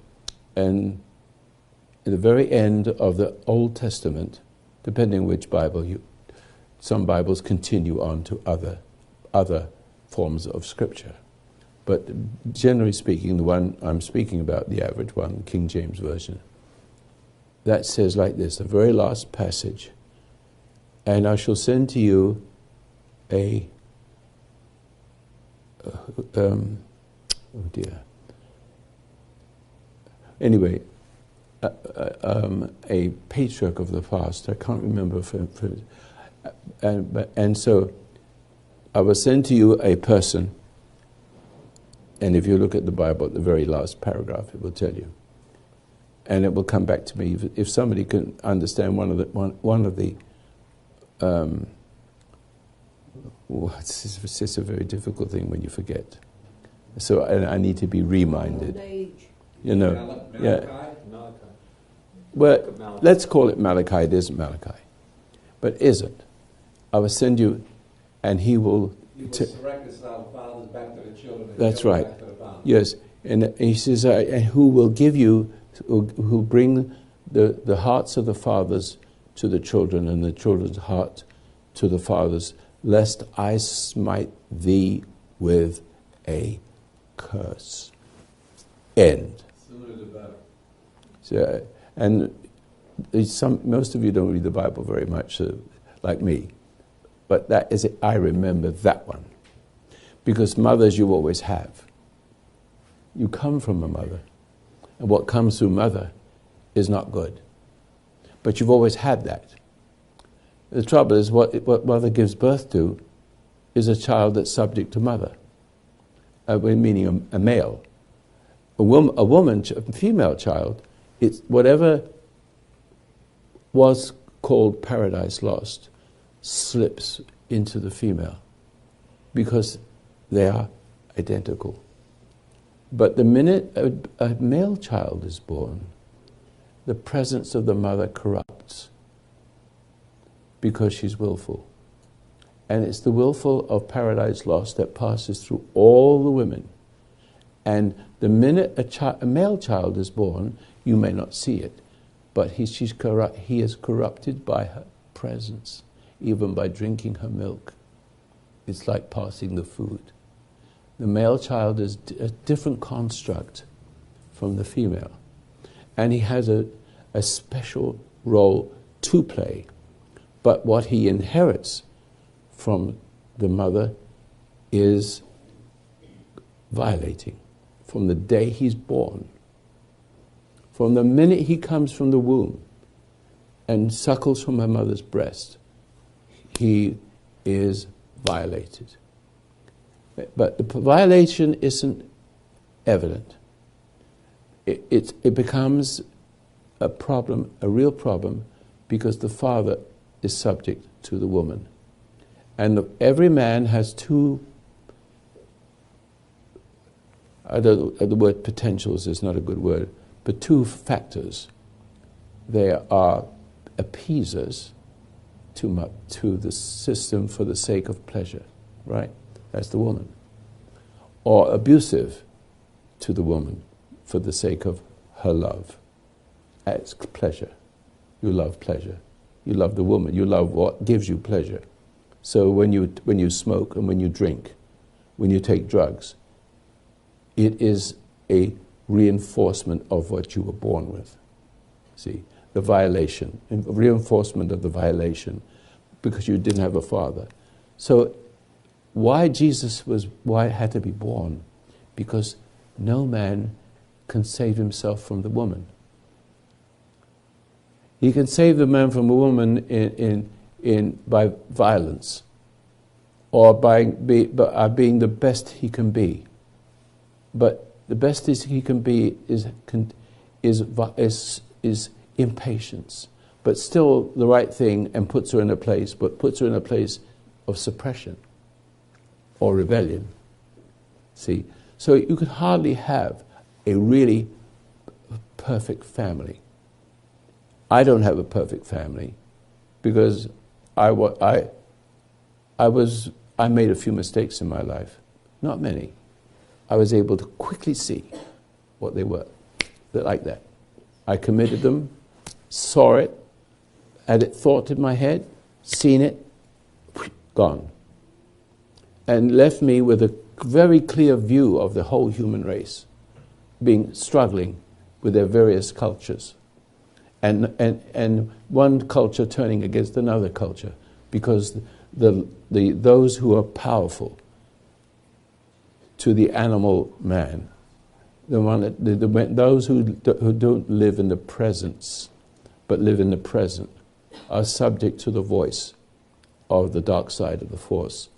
and at the very end of the Old Testament, depending which Bible some Bibles continue on to other forms of Scripture. But generally speaking, the one I'm speaking about, the average one, King James Version, that says like this, the very last passage, and I shall send to you a anyway, a patriarch of the past. I can't remember. And so I will send to you a person, and if you look at the Bible, at the very last paragraph, it will tell you, and it will come back to me. If somebody can understand one of the it's just a very difficult thing when you forget. So I need to be reminded. You know, yeah. Malachi. Well, let's call it Malachi. It isn't Malachi, but isn't. I will send you, and he will. Reconcile fathers back to the children. That's right. Back to the fathers. Yes, and he says, and who will give you, who bring the hearts of the fathers to the children, and the children's heart to the fathers, lest I smite thee with a curse. End. Sooner the better. So, and most of you don't read the Bible very much, like me. But that is it. I remember that one. Because mothers you always have. You come from a mother. And what comes through mother is not good. But you've always had that. The trouble is what mother gives birth to is a child that's subject to mother. Meaning a male. A female child, it's whatever was called paradise lost slips into the female because they are identical. But the minute a male child is born, the presence of the mother corrupts because she's willful. And it's the willful of paradise lost that passes through all the women. And the minute a male child is born, you may not see it, but he is corrupted by her presence, even by drinking her milk. It's like passing the food. The male child is a different construct from the female. And he has a special role to play. But what he inherits from the mother is violating from the day he's born. From the minute he comes from the womb and suckles from her mother's breast, he is violated. But the violation isn't evident. It becomes a problem, a real problem, because the father is subject to the woman. And every man has two, the word potentials is not a good word, but two factors. They are appeasers to the system for the sake of pleasure, right? That's the woman. Or abusive to the woman for the sake of her love. It's pleasure. You love pleasure. You love the woman. You love what gives you pleasure. So when you smoke and when you drink, when you take drugs, it is a reinforcement of what you were born with. See, the violation, reinforcement of the violation, because you didn't have a father. So why had to be born? Because no man can save himself from the woman. He can save the man from a woman by violence, or by being the best he can be. But the best he can be is impatience, but still the right thing, and puts her in a place, but puts her in a place of suppression or rebellion. See, so you could hardly have a really perfect family. I don't have a perfect family because I made a few mistakes in my life, not many. I was able to quickly see what they were. They're like that. I committed them, saw it, had it thought in my head, seen it, gone. And left me with a very clear view of the whole human race struggling with their various cultures. And one culture turning against another culture, because those who are powerful to the animal man, those who don't live in the presence but live in the present, are subject to the voice of the dark side of the force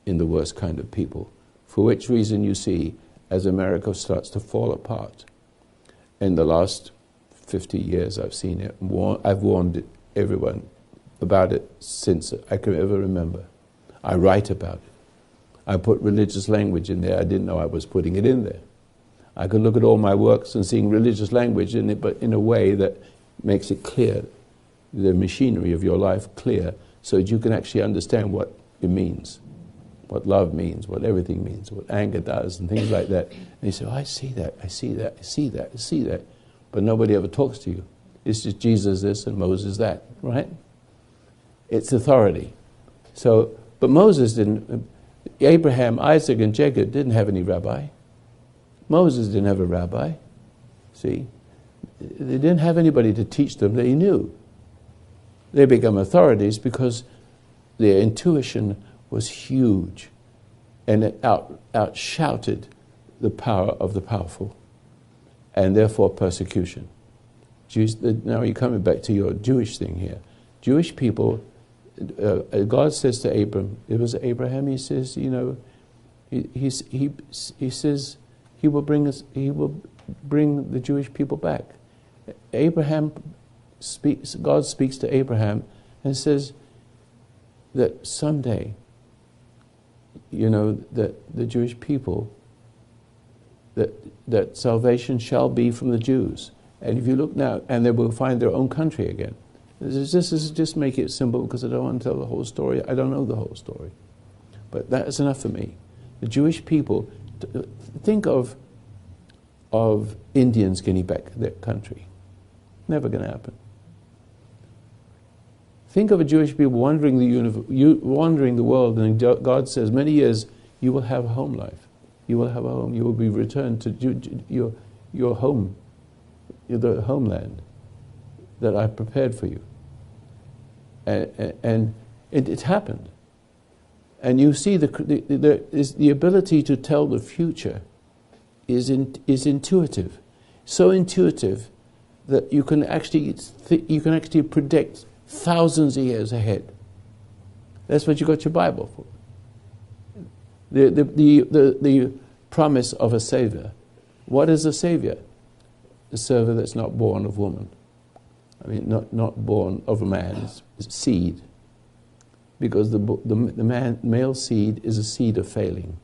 in the worst kind of people. For which reason you see, as America starts to fall apart, in the last 50 years I've seen it. I've warned everyone about it since I can ever remember. I write about it. I put religious language in there. I didn't know I was putting it in there. I could look at all my works and seeing religious language in it, but in a way that makes it clear, the machinery of your life clear, so that you can actually understand what it means, what love means, what everything means, what anger does, and things like that. And you say, oh, I see that, I see that, I see that, I see that. But nobody ever talks to you. It's just Jesus this and Moses that, right? It's authority. So, but Moses didn't, Abraham, Isaac, and Jacob didn't have any rabbi. Moses didn't have a rabbi. See? They didn't have anybody to teach them. They knew. They become authorities because their intuition was huge, and it outshouted the power of the powerful, and therefore persecution. Now you're coming back to your Jewish thing here. Jewish people, God says to Abram, it was Abraham, he says, you know, he says he will bring the Jewish people back. God speaks to Abraham and says that someday, you know, that the Jewish people, that salvation shall be from the Jews. And if you look now, and they will find their own country again. This is just make it simple, because I don't want to tell the whole story. I don't know the whole story. But that is enough for me. The Jewish people, think of Indians getting back their country. Never going to happen. Think of a Jewish people wandering the world, and God says, many years you will have a home life. You will have a home. You will be returned to your home, the homeland that I prepared for you. And it happened. And you see the ability to tell the future is intuitive, so intuitive that you can actually predict thousands of years ahead. That's what you got your Bible for. The promise of a Savior. What is a Savior? A Savior that's not born of woman. I mean, not born of a man's seed. Because the male seed is a seed of failing,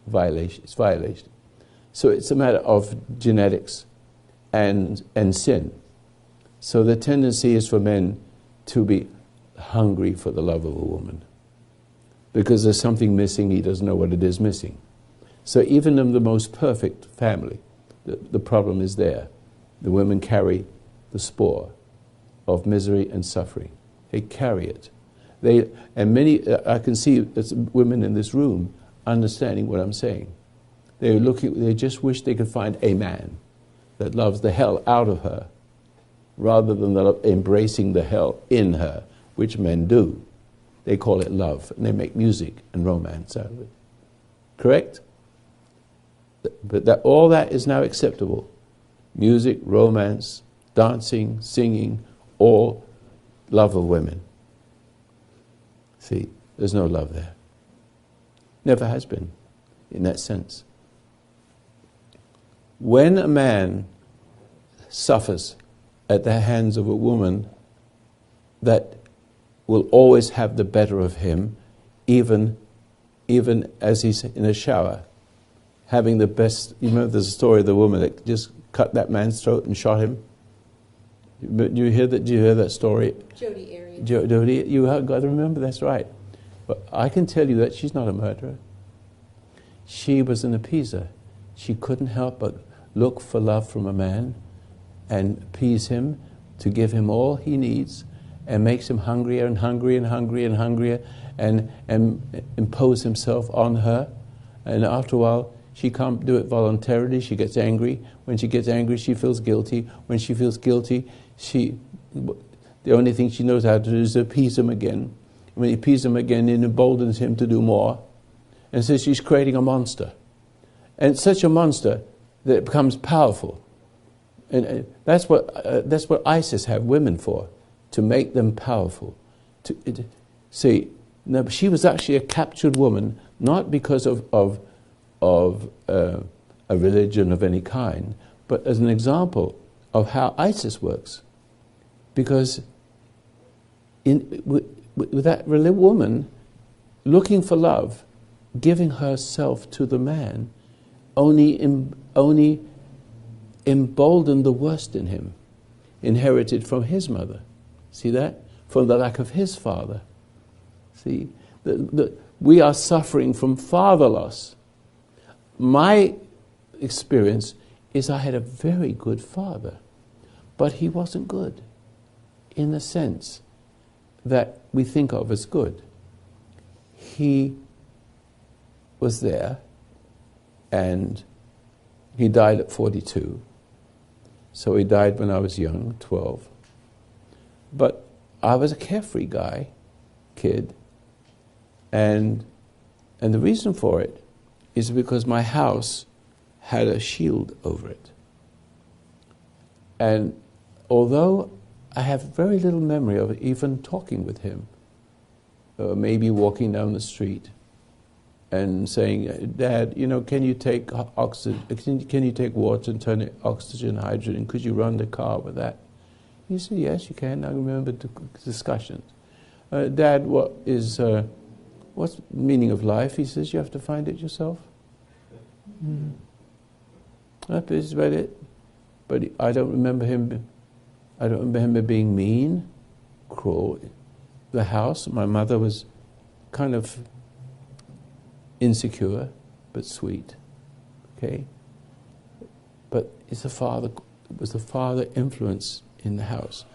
violation. It's violation. So it's a matter of genetics and sin. So the tendency is for men to be hungry for the love of a woman. Because there's something missing, he doesn't know what it is missing. So even in the most perfect family, the problem is there. The women carry the spore of misery and suffering. They carry it. I can see women in this room understanding what I'm saying. They just wish they could find a man that loves the hell out of her, rather than embracing the hell in her, which men do. They call it love, and they make music and romance out of it. Correct? But all that is now acceptable. Music, romance, dancing, singing, all love of women. See, there's no love there. Never has been, in that sense. When a man suffers at the hands of a woman that will always have the better of him, even as he's in a shower, having the best. You remember the story of the woman that just cut that man's throat and shot him? Do you hear that? Do you hear that story? Jody Arias. Jody, you have got to remember, that's right. But I can tell you that she's not a murderer. She was an appeaser. She couldn't help but look for love from a man and appease him to give him all he needs, and makes him hungrier and hungrier and hungrier and hungrier, and impose himself on her. And after a while, she can't do it voluntarily. She gets angry. When she gets angry, she feels guilty. When she feels guilty, the only thing she knows how to do is appease him again. When he appeases him again, it emboldens him to do more. And so she's creating a monster. And it's such a monster that it becomes powerful. And that's what ISIS have women for, to make them powerful. See, no, she was actually a captured woman, not because of a religion of any kind, but as an example of how ISIS works. Because with that woman looking for love, giving herself to the man, only emboldened the worst in him, inherited from his mother. See that? From the lack of his father. See? We are suffering from father loss. My experience is I had a very good father, but he wasn't good in the sense that we think of as good. He was there, and he died at 42. So he died when I was young, 12. But I was a carefree kid, and the reason for it is because my house had a shield over it. And although I have very little memory of even talking with him, maybe walking down the street and saying, "Dad, can you take oxygen? Can you take water and turn it oxygen, hydrogen? Could you run the car with that?" He said, "Yes, you can." I remember the discussions. "Dad, what's the meaning of life?" He says, "You have to find it yourself." That's about it. But I don't remember him. I don't remember him being mean, cruel. The house, my mother was kind of insecure, but sweet. Okay, but it was the father influence in the house.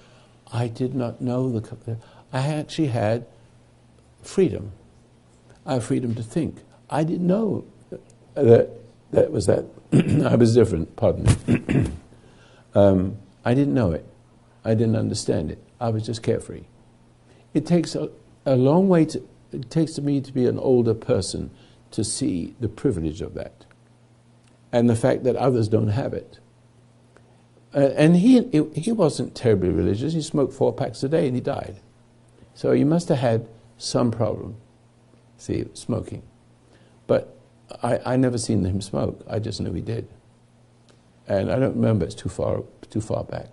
I did not know I actually had freedom. I had freedom to think. I didn't know that was that. I was different. Pardon me. I didn't know it. I didn't understand it. I was just carefree. It takes a long way it takes me to be an older person to see the privilege of that, and the fact that others don't have it. And he wasn't terribly religious. He smoked 4 packs a day and he died. So he must have had some problem, smoking. But I never seen him smoke. I just know he did. And I don't remember, it's too far back.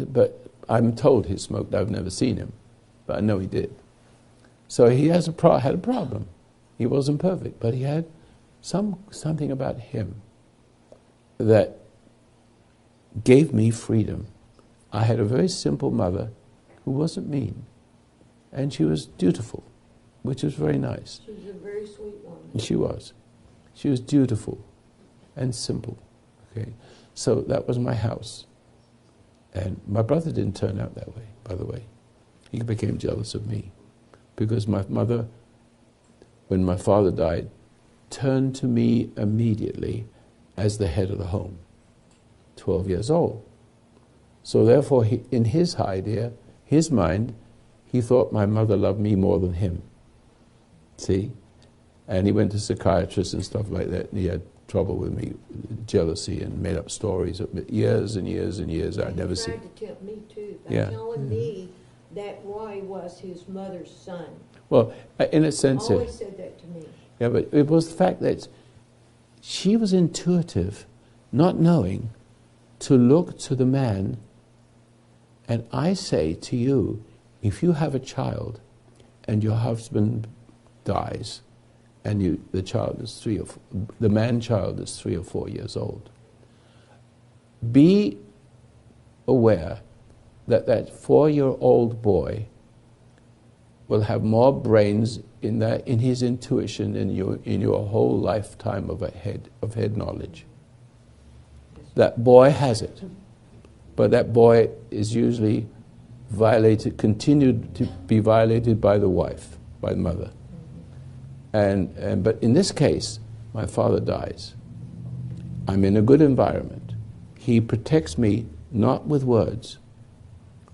But I'm told he smoked. I've never seen him, but I know he did. So he had a problem. He wasn't perfect, but he had something about him that gave me freedom. I had a very simple mother who wasn't mean, and she was dutiful, which was very nice. She was a very sweet woman. She was. She was dutiful and simple. Okay, so that was my house. And my brother didn't turn out that way, by the way. He became jealous of me because my mother, when my father died, turned to me immediately as the head of the home, 12 years old. So therefore, in his idea, his mind, he thought my mother loved me more than him. See? And he went to psychiatrists and stuff like that, and he had trouble with me, jealousy, and made up stories. Years and years and years I'd never seen. He tried to tempt me too, by Yeah. telling me that Roy was his mother's son. Well, in a sense, Always said that to me. yeah, but it was the fact that she was intuitive, not knowing, to look to the man. And I say to you, if you have a child and your husband dies, and the child is the man-child is 3 or 4 years old, be aware that that 4-year-old boy will have more brains in his intuition in your whole lifetime of head knowledge. That boy has it, but that boy is usually continued to be violated by the wife, by the mother. But in this case, my father dies. I'm in a good environment. He protects me not with words.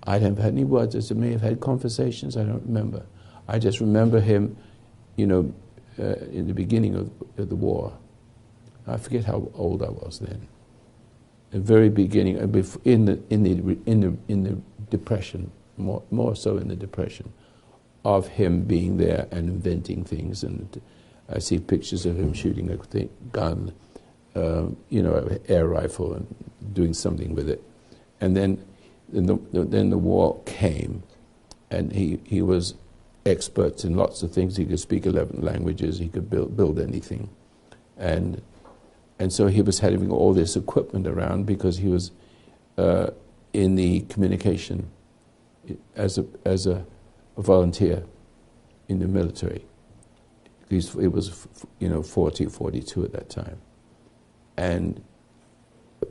I don't have any words. I may have had conversations, I don't remember. I just remember him, in the beginning of the war. I forget how old I was then. The very beginning, in the depression, more so in the depression, of him being there and inventing things. And I see pictures of him shooting a gun, an air rifle, and doing something with it. And then the war came, and he was expert in lots of things. He could speak 11 languages. He could build anything, and so he was having all this equipment around because he was in the communication as a volunteer in the military. He was 40, 42 at that time, and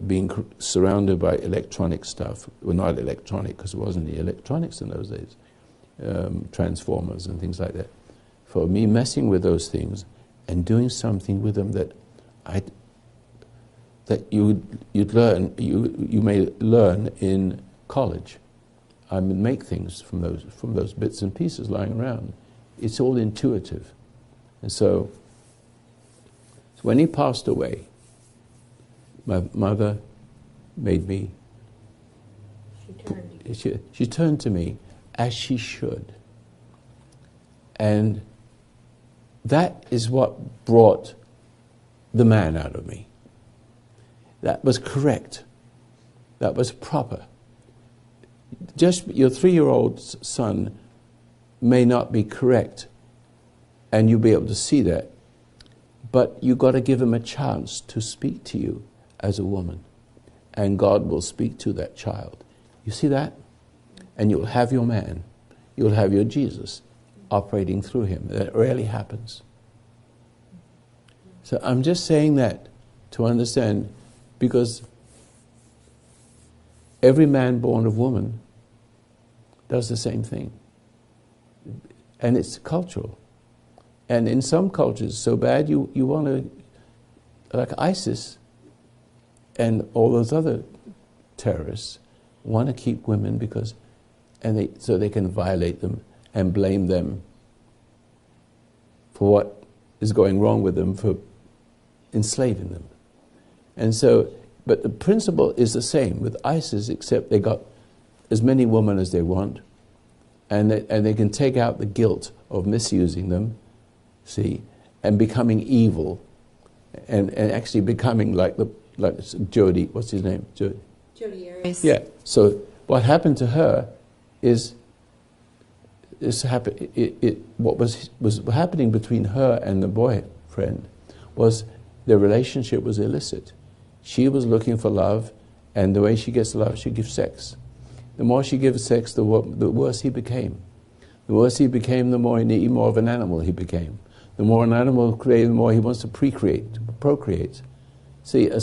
being surrounded by electronic stuff. Well, not electronic, because it wasn't the electronics in those days, transformers and things like that. For me, messing with those things and doing something with them that you'd learn, you may learn in college. I would make things from those bits and pieces lying around. It's all intuitive, and so when he passed away, my mother made me. She turned to me, as she should, and that is what brought the man out of me. That was correct. That was proper. Just your 3-year-old son may not be correct, and you'll be able to see that, but you've got to give him a chance to speak to you as a woman, and God will speak to that child. You see that? And you'll have your man, you'll have your Jesus operating through him. That rarely happens. So I'm just saying that to understand, because every man born of woman does the same thing. And it's cultural. And in some cultures, so bad you want to, like ISIS and all those other terrorists, want to keep women so they can violate them and blame them for what is going wrong with them, for enslaving them. And so, but the principle is the same with ISIS, except they got as many women as they want, and they can take out the guilt of misusing them, see, and becoming evil, and actually becoming like Jody, what's his name? Jody Arias. Yeah. So what happened to her is what was happening between her and the boyfriend was the relationship was illicit. She was looking for love, and the way she gets love, she gives sex. The more she gives sex, the worse he became. The worse he became, the more of an animal he became. The more an animal creates, the more he wants to procreate. See, a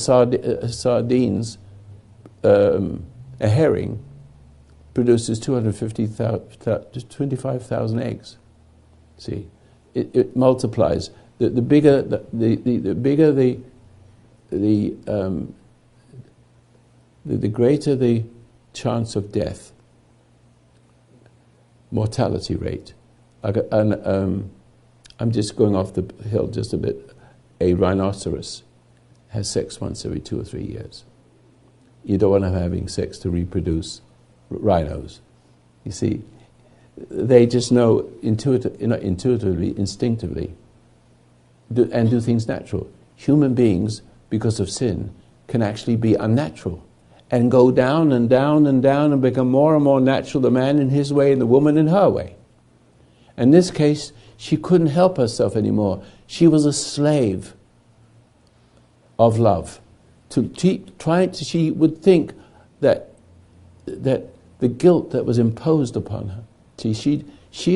herring produces 25,000 eggs. See, it multiplies. The bigger the greater the chance of death, mortality rate. I'm just going off the hill just a bit. A rhinoceros has sex once every 2 or 3 years. You don't want to have having sex to reproduce rhinos. You see, they just know intuitively, instinctively, and do things natural. Human beings, because of sin, can actually be unnatural and go down and down and down and become more and more natural, the man in his way and the woman in her way. In this case, she couldn't help herself anymore. She was a slave of love. She would think that the guilt that was imposed upon her. She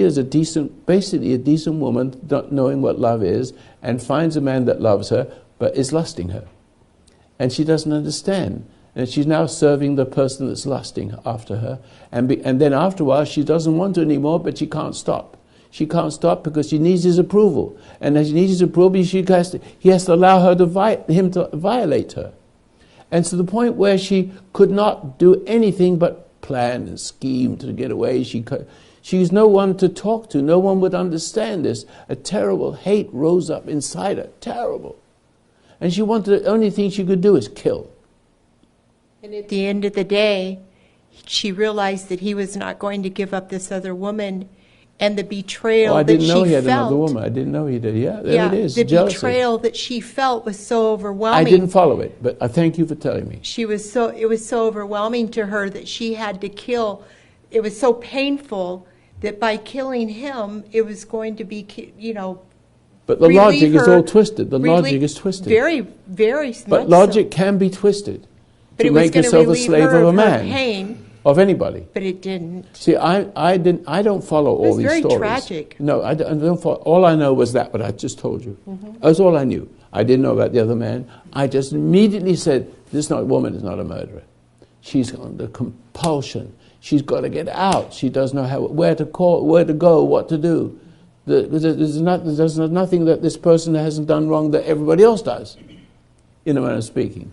is basically a decent woman, not knowing what love is, and finds a man that loves her, but is lusting her. And she doesn't understand. And she's now serving the person that's lusting after her. And then after a while, she doesn't want to anymore, but she can't stop. She can't stop because she needs his approval. And as she needs his approval, he has to allow him to violate her. And to the point where she could not do anything but plan and scheme to get away. She's no one to talk to. No one would understand this. A terrible hate rose up inside her. Terrible. And she wanted, the only thing she could do is kill. And at the end of the day, she realized that he was not going to give up this other woman, and the betrayal that she felt. I didn't know he had another woman. I didn't know he did. Yeah, there it is. The jealousy. Betrayal that she felt was so overwhelming. I didn't follow it, but I thank you for telling me. It was so overwhelming to her that she had to kill. It was so painful that by killing him, it was going to be, But the logic is all twisted. The logic is twisted. Very, very much. But logic can be twisted to make yourself a slave of a man, pain, of anybody. but it didn't. See, I don't follow all these stories. It was very tragic. No, I don't follow. All I know was that what I just told you. Mm-hmm. That's all I knew. I didn't know about the other man. I just immediately said, this woman is not a murderer. She's under compulsion. She's got to get out. She doesn't know where to call, where to go, what to do. There's nothing that this person hasn't done wrong that everybody else does, in a manner of speaking.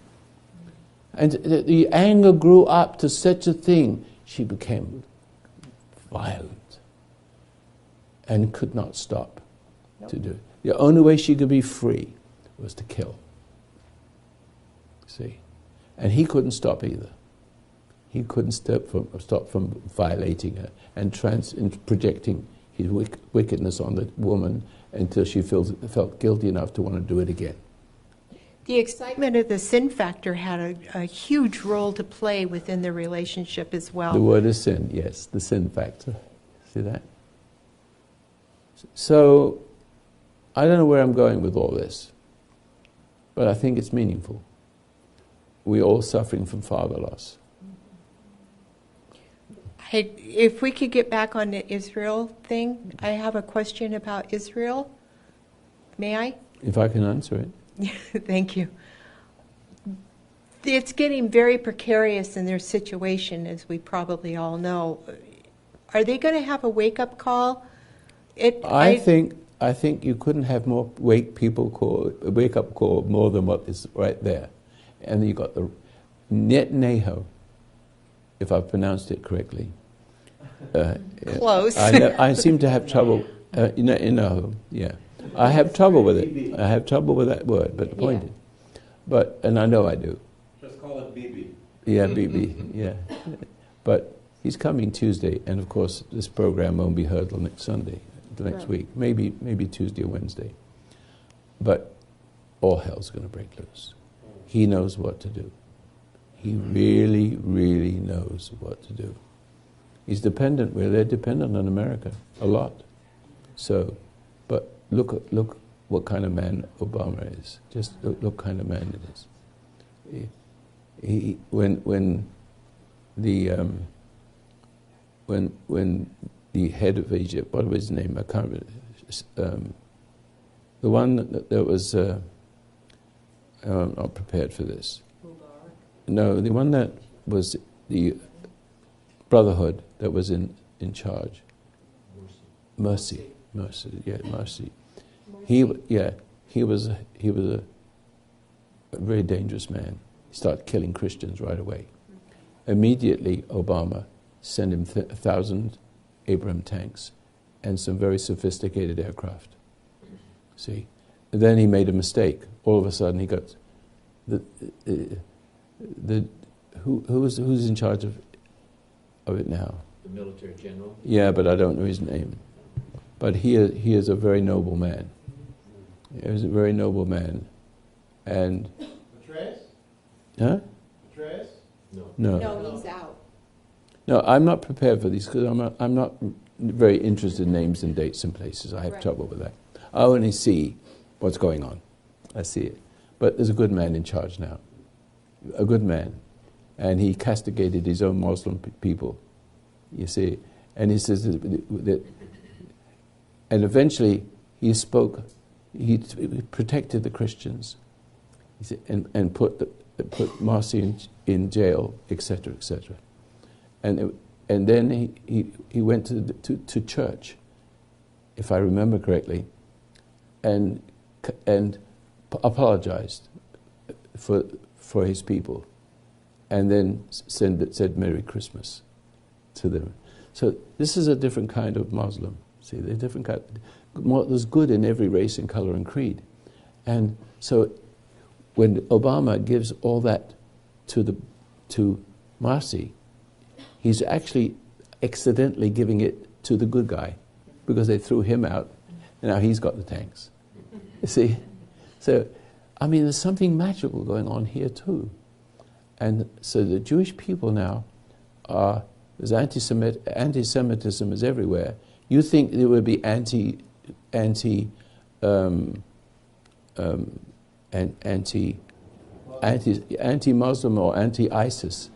And the anger grew up to such a thing, she became violent and could not stop to do it. The only way she could be free was to kill. See? And he couldn't stop either. He couldn't stop from violating her and projecting his wickedness on the woman until she felt guilty enough to want to do it again. The excitement of the sin factor had a huge role to play within the relationship as well. The word is sin, yes, the sin factor. See that? So, I don't know where I'm going with all this, but I think it's meaningful. We're all suffering from father loss. If we could get back on the Israel thing, I have a question about Israel. May I? If I can answer it. Thank you. It's getting very precarious in their situation, as we probably all know. Are they going to have a wake-up call? I think you couldn't have more wake-up call more than what is right there. And you got the Netanyahu, if I've pronounced it correctly. Close. I seem to have trouble. Yeah. I have trouble with it. I have trouble with that word, but the point is. And I know I do. Just call it Bibi. Yeah, Bibi, yeah. But he's coming Tuesday, and of course this program won't be heard till next Sunday, the next week. Maybe Tuesday or Wednesday. But all hell's going to break loose. He knows what to do. He really, really knows what to do. He's dependent. They're dependent on America a lot. So, but look what kind of man Obama is. Just look what kind of man it is. When the head of Egypt, what was his name? I can't remember. The one that was. I'm not prepared for this. No, the one that was the Brotherhood that was in charge. Mercy. He was a very dangerous man. He started killing Christians right away. Immediately, Obama sent him 1,000 Abraham tanks and some very sophisticated aircraft. See, and then he made a mistake. All of a sudden, he got who's in charge of it now? The military general? Yeah, but I don't know his name. But he is a very noble man. He is a very noble man. And... Petraeus? Huh? Petraeus? No. No, he's out. No, I'm not prepared for these because I'm not very interested in names and dates and places. I have Right. trouble with that. I only see what's going on. I see it. But there's a good man in charge now. A good man. And he castigated his own Muslim people, you see. And he says that and eventually he spoke, he protected the Christians, he said, and put Morsi in jail, etc., etc. And then he went to church, if I remember correctly, and apologized for his people, and then said Merry Christmas to them. So this is a different kind of Muslim. See, they're different kind. There's good in every race and color and creed, and so when Obama gives all that to Morsi, he's actually accidentally giving it to the good guy, because they threw him out, and now he's got the tanks. You see? So, I mean, there's something magical going on here too. And so the Jewish people now there's anti-Semitism is everywhere. You think there would be anti-Muslim or anti-ISIS.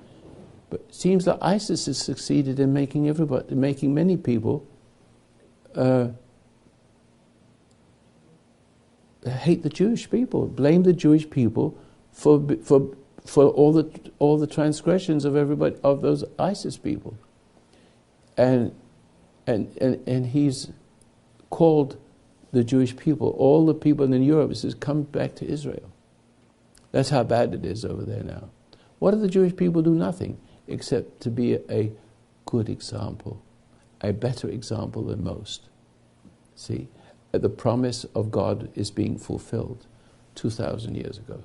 But it seems that ISIS has succeeded in making many people hate the Jewish people, blame the Jewish people for all the transgressions of everybody, of those ISIS people, and he's called the Jewish people, all the people in Europe, he says, come back to Israel. That's how bad it is over there now. What do the Jewish people do? Nothing, except to be a good example, a better example than most. See, the promise of God is being fulfilled 2,000 years ago,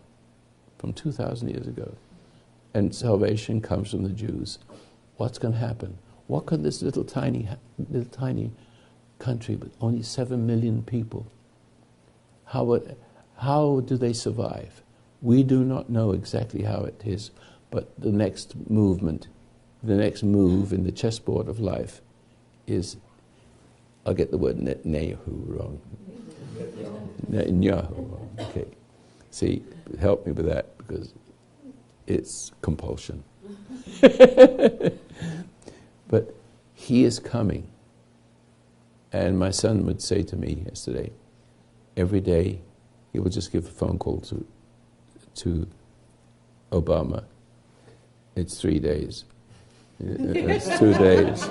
from 2,000 years ago. And salvation comes from the Jews. What's going to happen? What could this little tiny country with only 7 million people, how do they survive? We do not know exactly how it is, but the next movement, the next move in the chessboard of life is, I'll get the word Netanyahu wrong. Netanyahu, okay. See, help me with that, because it's compulsion. But he is coming. And my son would say to me yesterday, every day he would just give a phone call to Obama. It's 3 days. It's 2 days.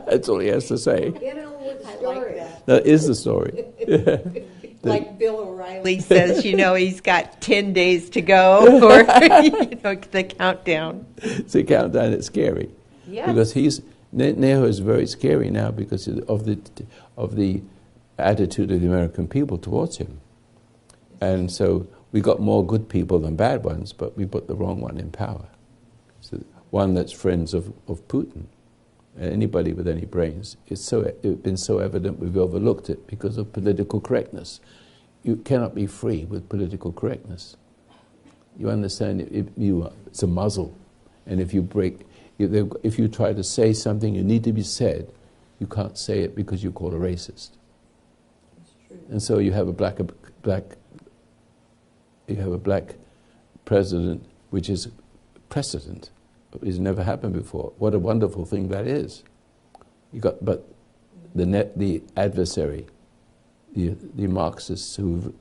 That's all he has to say. You know what story? That is the story. Like Bill O'Reilly says, he's got 10 days to go, or the countdown. It's a countdown. It's scary. Yeah. Because Netanyahu is very scary now because of the attitude of the American people towards him. And so we got more good people than bad ones, but we put the wrong one in power. So one that's friends of Putin. Anybody with any brains, it's been so evident we've overlooked it because of political correctness. You cannot be free with political correctness. You understand? It's a muzzle, and if you try to say something you need to be said, you can't say it because you're called a racist. And so you have a black president, which is precedent. It's never happened before. What a wonderful thing that is. But the adversary, the Marxists who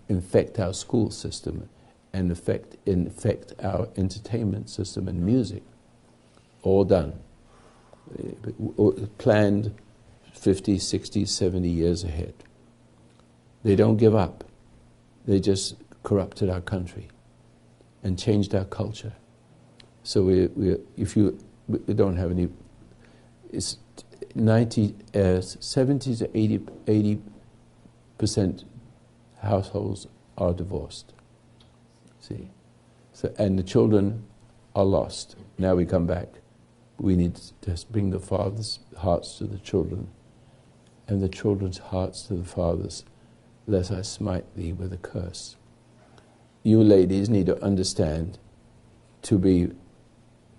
infect our school system and infect our entertainment system and music, all done. Planned 50, 60, 70 years ahead. They don't give up. They just corrupted our country and changed our culture. So we don't have any. It's 70 to 80% households are divorced. See, So, and the children are lost. Now we come back. We need to bring the fathers' hearts to the children, and the children's hearts to the fathers, lest I smite thee with a curse. You ladies need to understand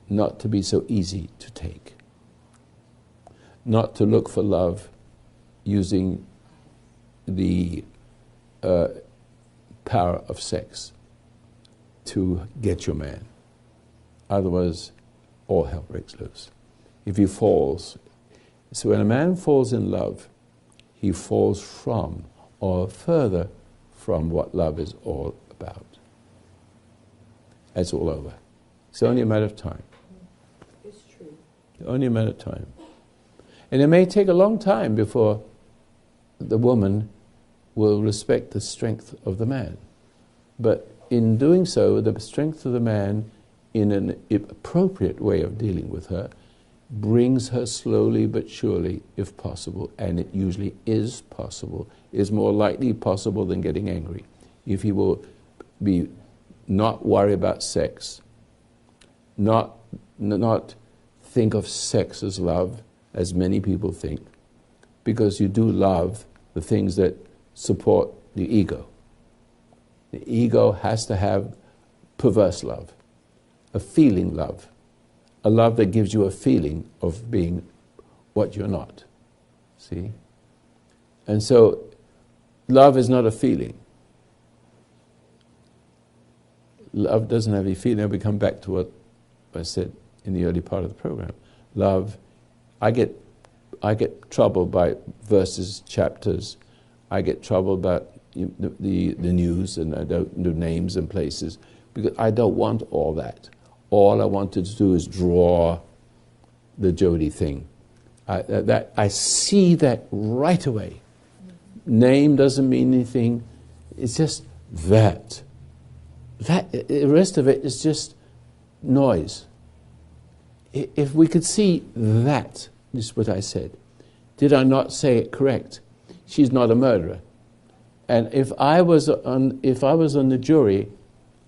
not to be so easy to take. Not to look for love using the power of sex to get your man. Otherwise, all hell breaks loose. If he falls, so when a man falls in love, he falls from or further from what love is all about. It's all over. It's only a matter of time. It's true. Only a matter of time. And it may take a long time before the woman will respect the strength of the man. But in doing so, the strength of the man, in an appropriate way of dealing with her, brings her slowly but surely, if possible, and it usually is possible, is more likely possible than getting angry. If he will be not worry about sex, not think of sex as love, as many people think, because you do love the things that support the ego. The ego has to have perverse love, a feeling love, a love that gives you a feeling of being what you're not. See? And so, love is not a feeling. Love doesn't have a feeling. We come back to what I said in the early part of the program. Love, I get troubled by verses, chapters. I get troubled about the news, and I don't know names and places, because I don't want all that. All I wanted to do is draw the Jody thing. I see that right away. Name doesn't mean anything. It's just that. The rest of it is just noise. If we could see that, this is what I said. Did I not say it correct? She's not a murderer. And if I was on the jury,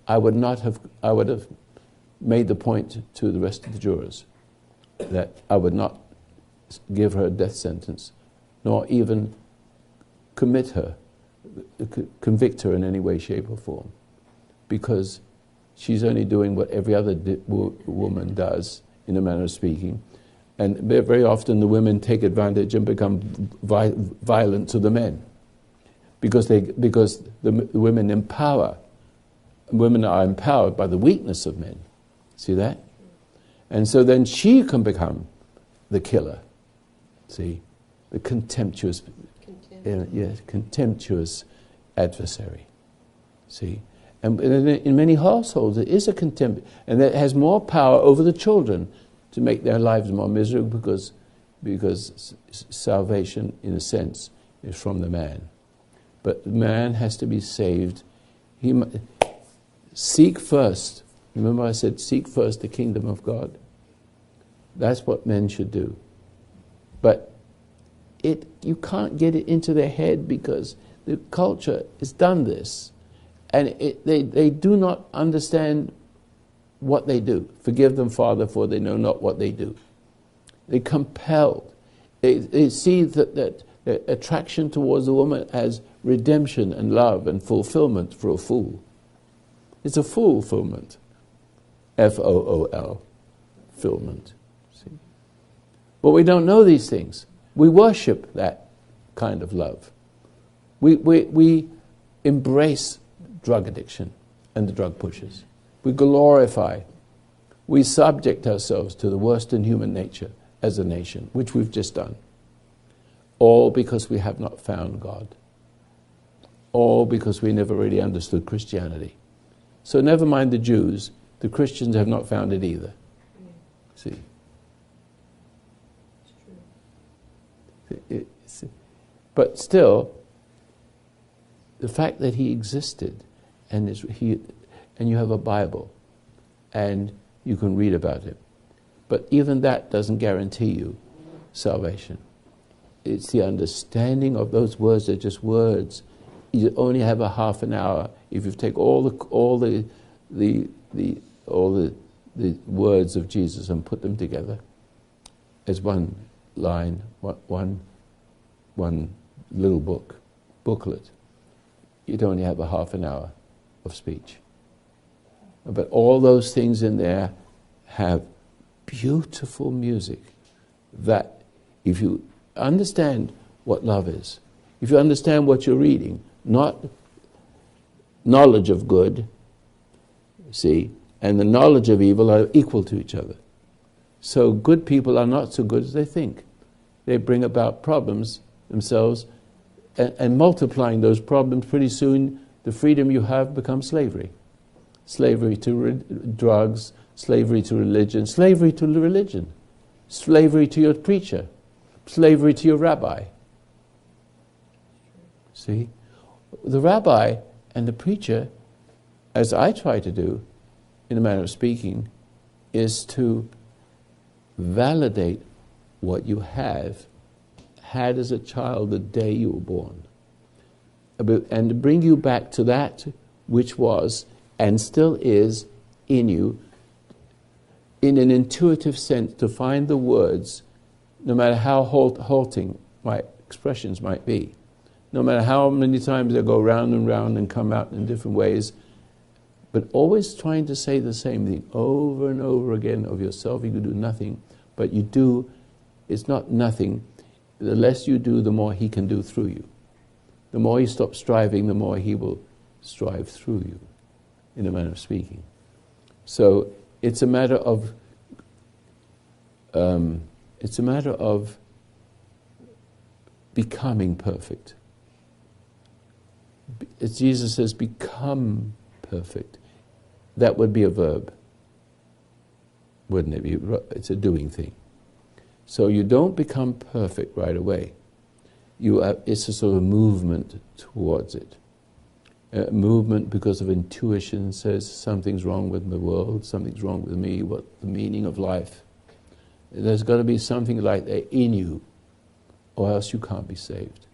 I would have made the point to the rest of the jurors that I would not give her a death sentence, nor even convict her in any way, shape, or form, because she's only doing what every other woman does, in a manner of speaking. And very often the women take advantage and become violent to the men, because the women empower. Women are empowered by the weakness of men. See that? And so then she can become the killer. See? The contemptuous adversary. See? And in many households there is a contempt, and that has more power over the children to make their lives more miserable, because salvation, in a sense, is from the man. But the man has to be saved. Seek first. Remember I said, seek first the kingdom of God. That's what men should do. But you can't get it into their head, because the culture has done this. And they do not understand what they do. Forgive them, Father, for they know not what they do. They're compelled. They see that attraction towards a woman as redemption and love and fulfillment for a fool. It's a fulfillment. F-O-O-L. Fulfillment. See? But we don't know these things. We worship that kind of love. We embrace drug addiction and the drug pushers. We glorify. We subject ourselves to the worst in human nature as a nation, which we've just done. All because we have not found God. All because we never really understood Christianity. So never mind the Jews, the Christians have not found it either. See? It's true. But still, the fact that he existed, and you have a Bible, and you can read about him. But even that doesn't guarantee you salvation. It's the understanding of those words. They're just words. You only have a half an hour. If you take all the all the words of Jesus and put them together as one line, one little booklet, you'd only have a half an hour of speech. But all those things in there have beautiful music that, if you understand what love is, if you understand what you're reading, not knowledge of good, see, and the knowledge of evil are equal to each other. So good people are not so good as they think. They bring about problems themselves, and multiplying those problems, pretty soon the freedom you have becomes slavery. Slavery to drugs, slavery to religion, slavery to your preacher, slavery to your rabbi. See? The rabbi and the preacher, as I try to do, in a manner of speaking, is to validate what you had as a child the day you were born, and to bring you back to that which was and still is in you, in an intuitive sense, to find the words, no matter how halting my expressions might be, no matter how many times they go round and round and come out in different ways, but always trying to say the same thing over and over again of yourself. You can do nothing, but you do. It's not nothing. The less you do, the more he can do through you. The more you stop striving, the more he will strive through you, in a manner of speaking. So it's a matter of becoming perfect. As Jesus says, become perfect. That would be a verb, wouldn't it be? It's a doing thing. So you don't become perfect right away. It's a sort of movement towards it. A movement because of intuition says something's wrong with the world, something's wrong with me, what the meaning of life. There's got to be something like that in you, or else you can't be saved.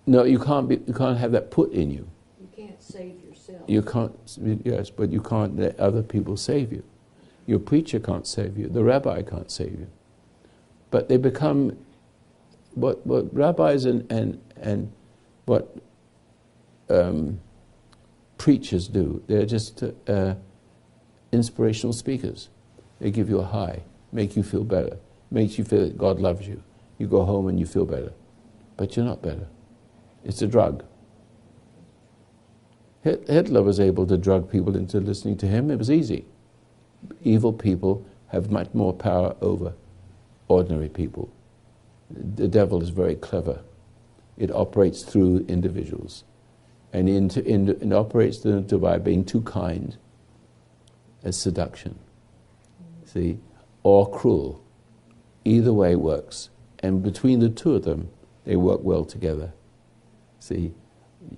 No, you can't have that put in you. You can't save yourself. You can't, yes, but you can't let other people save you. Your preacher can't save you. The rabbi can't save you. But they become what rabbis and what preachers do. They're just inspirational speakers. They give you a high, make you feel better, makes you feel that God loves you. You go home and you feel better. But you're not better. It's a drug. Hitler was able to drug people into listening to him. It was easy. Evil people have much more power over ordinary people. The devil is very clever. It operates through individuals. And it operates by being too kind as seduction. See? Or cruel. Either way works. And between the two of them, they work well together. See?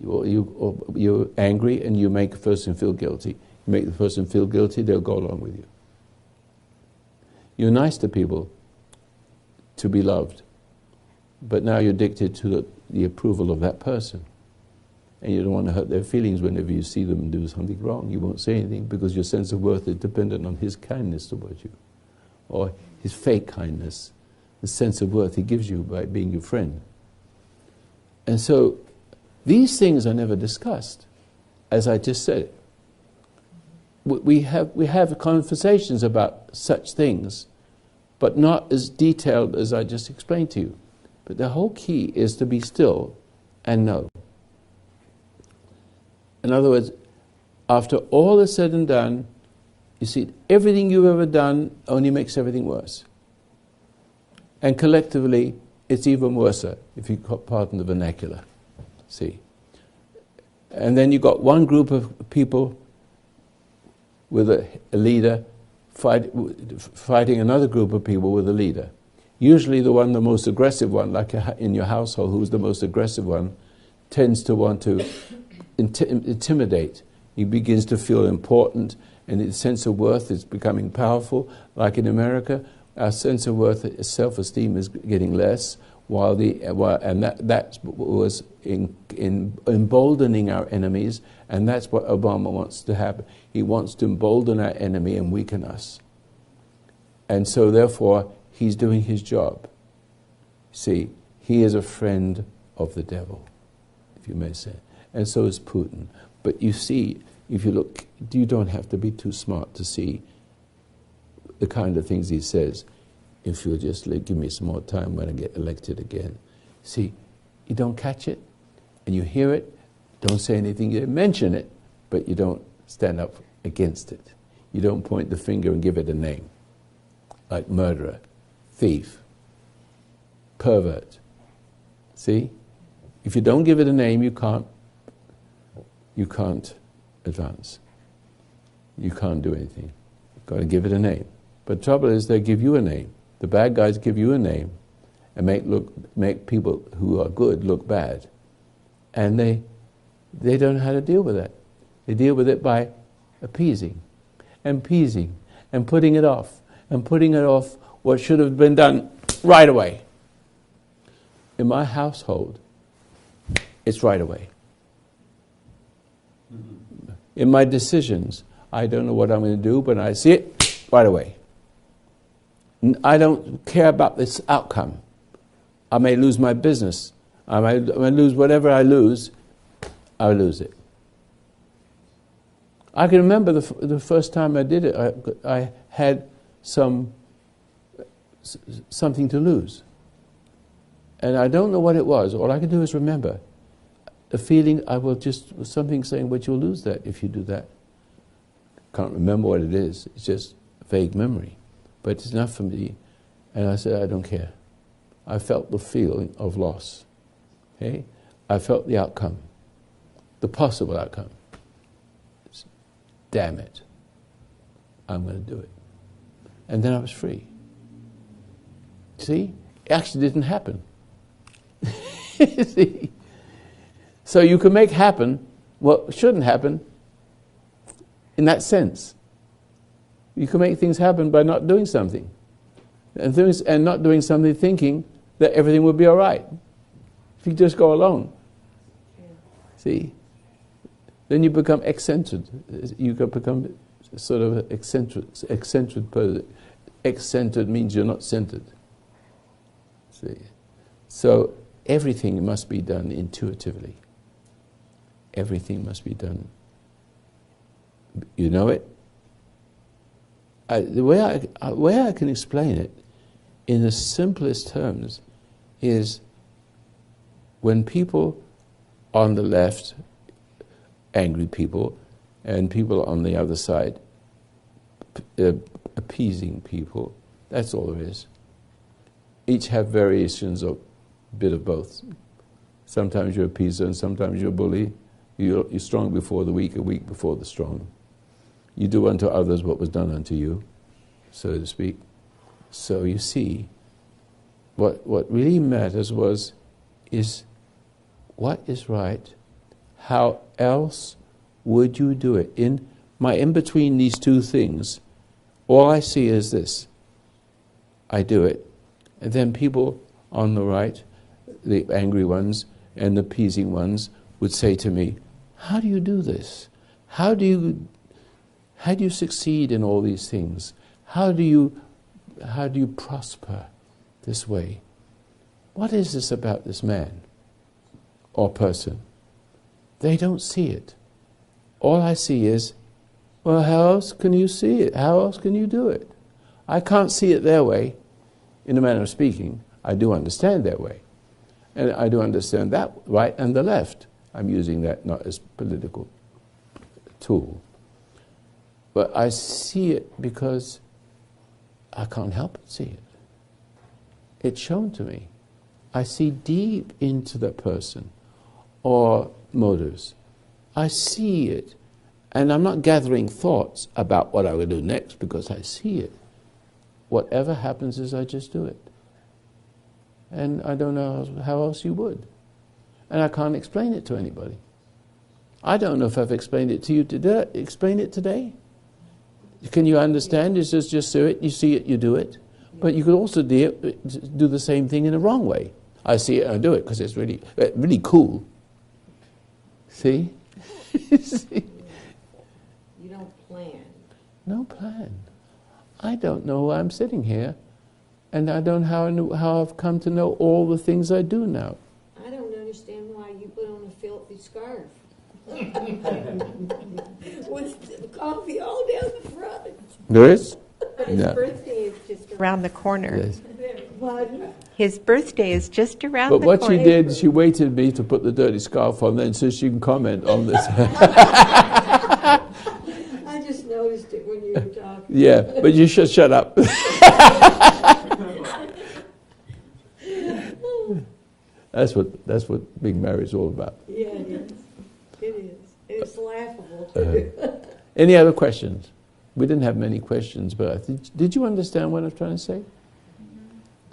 You're angry and you make a person feel guilty. You make the person feel guilty, they'll go along with you. You're nice to people to be loved, but now you're addicted to the approval of that person. And you don't want to hurt their feelings whenever you see them do something wrong. You won't say anything because your sense of worth is dependent on his kindness towards you, or his fake kindness, the sense of worth he gives you by being your friend. And so these things are never discussed, as I just said. We have conversations about such things, but not as detailed as I just explained to you. But the whole key is to be still and know. In other words, after all is said and done, you see, everything you've ever done only makes everything worse. And collectively, it's even worse, if you pardon the vernacular. See? And then you've got one group of people with a leader fighting another group of people with a leader. Usually the most aggressive one, like in your household, who's the most aggressive one, tends to want to intimidate. He begins to feel important, and his sense of worth is becoming powerful. Like in America, our sense of worth, self-esteem is getting less. and that was emboldening our enemies, and that's what Obama wants to happen. He wants to embolden our enemy and weaken us. And so therefore, he's doing his job. See, he is a friend of the devil, if you may say. And so is Putin. But you see, if you look, you don't have to be too smart to see the kind of things he says. If you'll just give me some more time when I get elected again. See, you don't catch it, and you hear it, don't say anything, you mention it, but you don't stand up against it. You don't point the finger and give it a name, like murderer, thief, pervert. See? If you don't give it a name, you can't advance. You can't do anything. You've got to give it a name. But the trouble is, they give you a name. The bad guys give you a name and make people who are good look bad. And they don't know how to deal with that. They deal with it by appeasing and putting it off what should have been done right away. In my household, it's right away. In my decisions, I don't know what I'm going to do, but I see it right away. I don't care about this outcome. I may lose my business. I may lose whatever I lose. I'll lose it. I can remember the first time I did it. I had something to lose, and I don't know what it was. All I can do is remember a feeling. Something saying, "But you'll lose that if you do that." Can't remember what it is. It's just a vague memory. But it's enough for me. And I said, I don't care. I felt the feeling of loss. Okay? I felt the outcome. The possible outcome. Damn it. I'm going to do it. And then I was free. See? It actually didn't happen. See? So you can make happen what shouldn't happen in that sense. You can make things happen by not doing something. And not doing something thinking that everything will be all right. If you just go along. Yeah. See? Then you become eccentric. You can become sort of eccentric person. Eccentric means you're not centered. See? So everything must be done intuitively. Everything must be done. You know it? The way I can explain it in the simplest terms is when people on the left, angry people, and people on the other side, appeasing people, that's all there is. Each have variations of a bit of both. Sometimes you're a appeaser and sometimes you're a bully. You're strong before the weak, a weak before the strong. You do unto others what was done unto you, so to speak. So you see, what really matters is what is right. How else would you do it? In between these two things, all I see is this. I do it. And then people on the right, the angry ones and the appeasing ones, would say to me, how do you do this? How do you succeed in all these things? How do you prosper this way? What is this about this man or person? They don't see it. All I see is, well, how else can you see it? How else can you do it? I can't see it their way, in a manner of speaking. I do understand their way. And I do understand that right and the left. I'm using that not as political tool. But I see it because I can't help but see it. It's shown to me. I see deep into that person or motives. I see it. And I'm not gathering thoughts about what I will do next because I see it. Whatever happens is I just do it. And I don't know how else you would. And I can't explain it to anybody. I don't know if I've explained it to you today. Explain it today? Can you understand? It's just do it, you see it, you do it. But you could also do the same thing in a wrong way. I see it and I do it because it's really cool. See? See? You don't plan. No plan. I don't know why I'm sitting here, and I don't know how I've come to know all the things I do now. I don't understand why you put on a filthy scarf. With coffee all down the front. There is? But his No. birthday is just around the corner. Yes. Pardon? His birthday is just around But the what corner. she did, she waited me to put the dirty scarf on then so she can comment on this. I just noticed it when you were talking. Yeah, but you should shut up. That's what being married is all about. Yeah, it is. It is. And it's laughable, too. Any other questions? We didn't have many questions, but did you understand what I'm trying to say?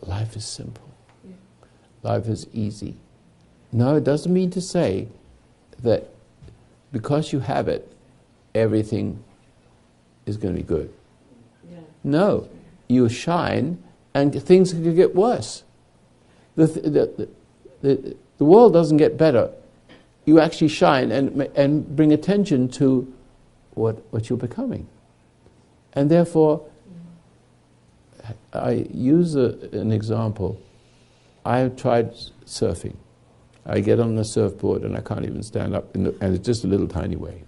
Life is simple. Yeah. Life is easy. No, it doesn't mean to say that because you have it, everything is going to be good. Yeah. No, you shine and things can get worse. The world doesn't get better. You actually shine and bring attention to what you're becoming. And therefore, I use an example. I tried surfing. I get on the surfboard and I can't even stand up, and it's just a little tiny wave.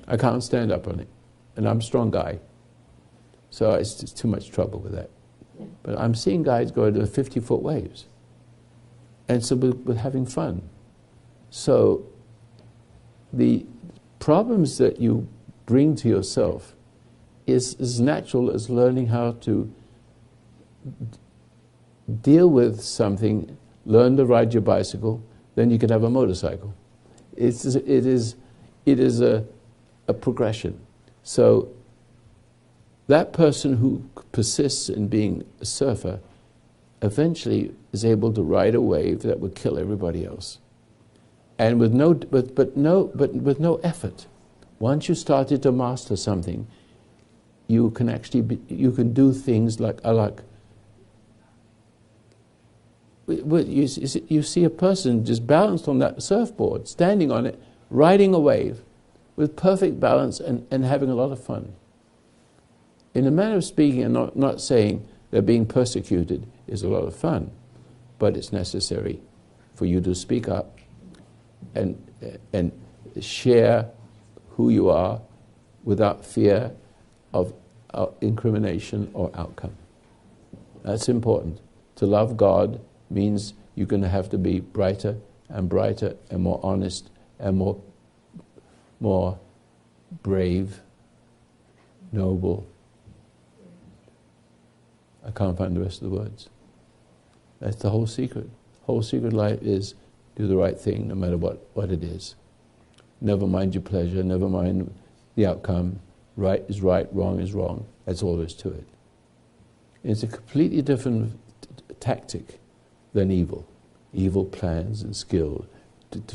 I can't stand up on it. And I'm a strong guy. So it's just too much trouble with that. Yeah. But I'm seeing guys go to 50-foot waves. And so we're having fun. So the problems that you bring to yourself is as natural as learning how to deal with something, learn to ride your bicycle, then you can have a motorcycle. It is a progression. So that person who persists in being a surfer eventually is able to ride a wave that would kill everybody else, and with no effort. Once you started to master something, you can actually you can do things like you see a person just balanced on that surfboard, standing on it, riding a wave with perfect balance and having a lot of fun. In a manner of speaking, and not saying that being persecuted is a lot of fun, but it's necessary for you to speak up and share who you are without fear of incrimination or outcome. That's important. To love God means you're going to have to be brighter and brighter and more honest and more brave, noble. I can't find the rest of the words. That's the whole secret. Whole secret of life is do the right thing no matter what it is. Never mind your pleasure, never mind the outcome. Right is right, wrong is wrong. That's all there is to it. It's a completely different tactic than evil. Evil plans and skill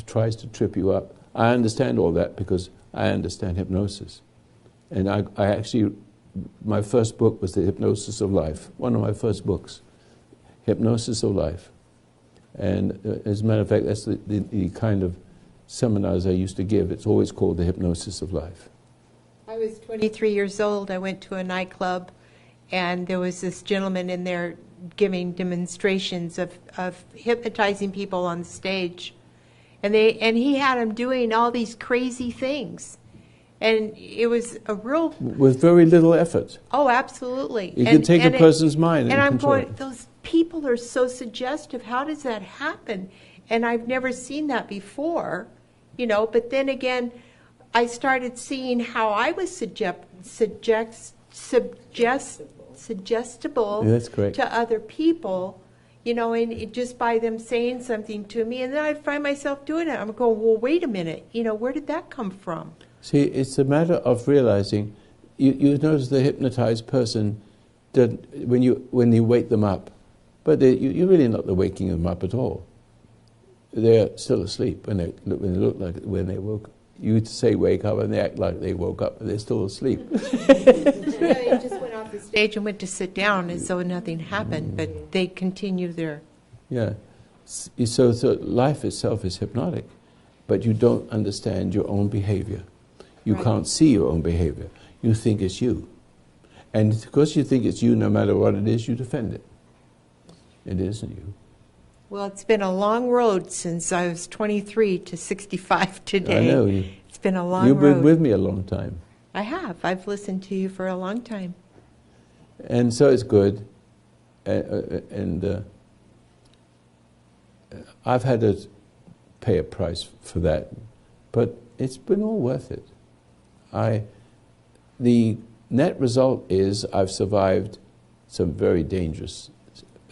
tries to trip you up. I understand all that because I understand hypnosis. And I actually, my first book was The Hypnosis of Life, one of my first books, Hypnosis of Life. And as a matter of fact, that's the kind of seminars I used to give. It's always called The Hypnosis of Life. I was 23 years old. I went to a nightclub, and there was this gentleman in there giving demonstrations of hypnotizing people on stage. And he had them doing all these crazy things. And it was a real... With very little effort. Oh, absolutely. You can take a person's mind and I'm control going, it. those people are so suggestive. How does that happen? And I've never seen that before, But then again, I started seeing how I was suggestible Yeah, that's correct. to other people, and just by them saying something to me. And then I find myself doing it. I'm going, well, wait a minute. Where did that come from? See, it's a matter of realizing. You notice the hypnotized person when you wake them up, but you're really not waking them up at all. They're still asleep when they look like when they woke. You say wake up, and they act like they woke up, and they're still asleep. They just went off the stage and went to sit down as though nothing happened, but they continue their... Yeah. So life itself is hypnotic, but you don't understand your own behavior. You Right. can't see your own behavior. You think it's you. And because you think it's you, no matter what it is, you defend it. It isn't you. Well, it's been a long road since I was 23 to 65 today. I know. It's been a long You've road. been with me a long time. I have. I've listened to you for a long time. And so it's good. And I've had to pay a price for that, but it's been all worth it. The net result is I've survived some very dangerous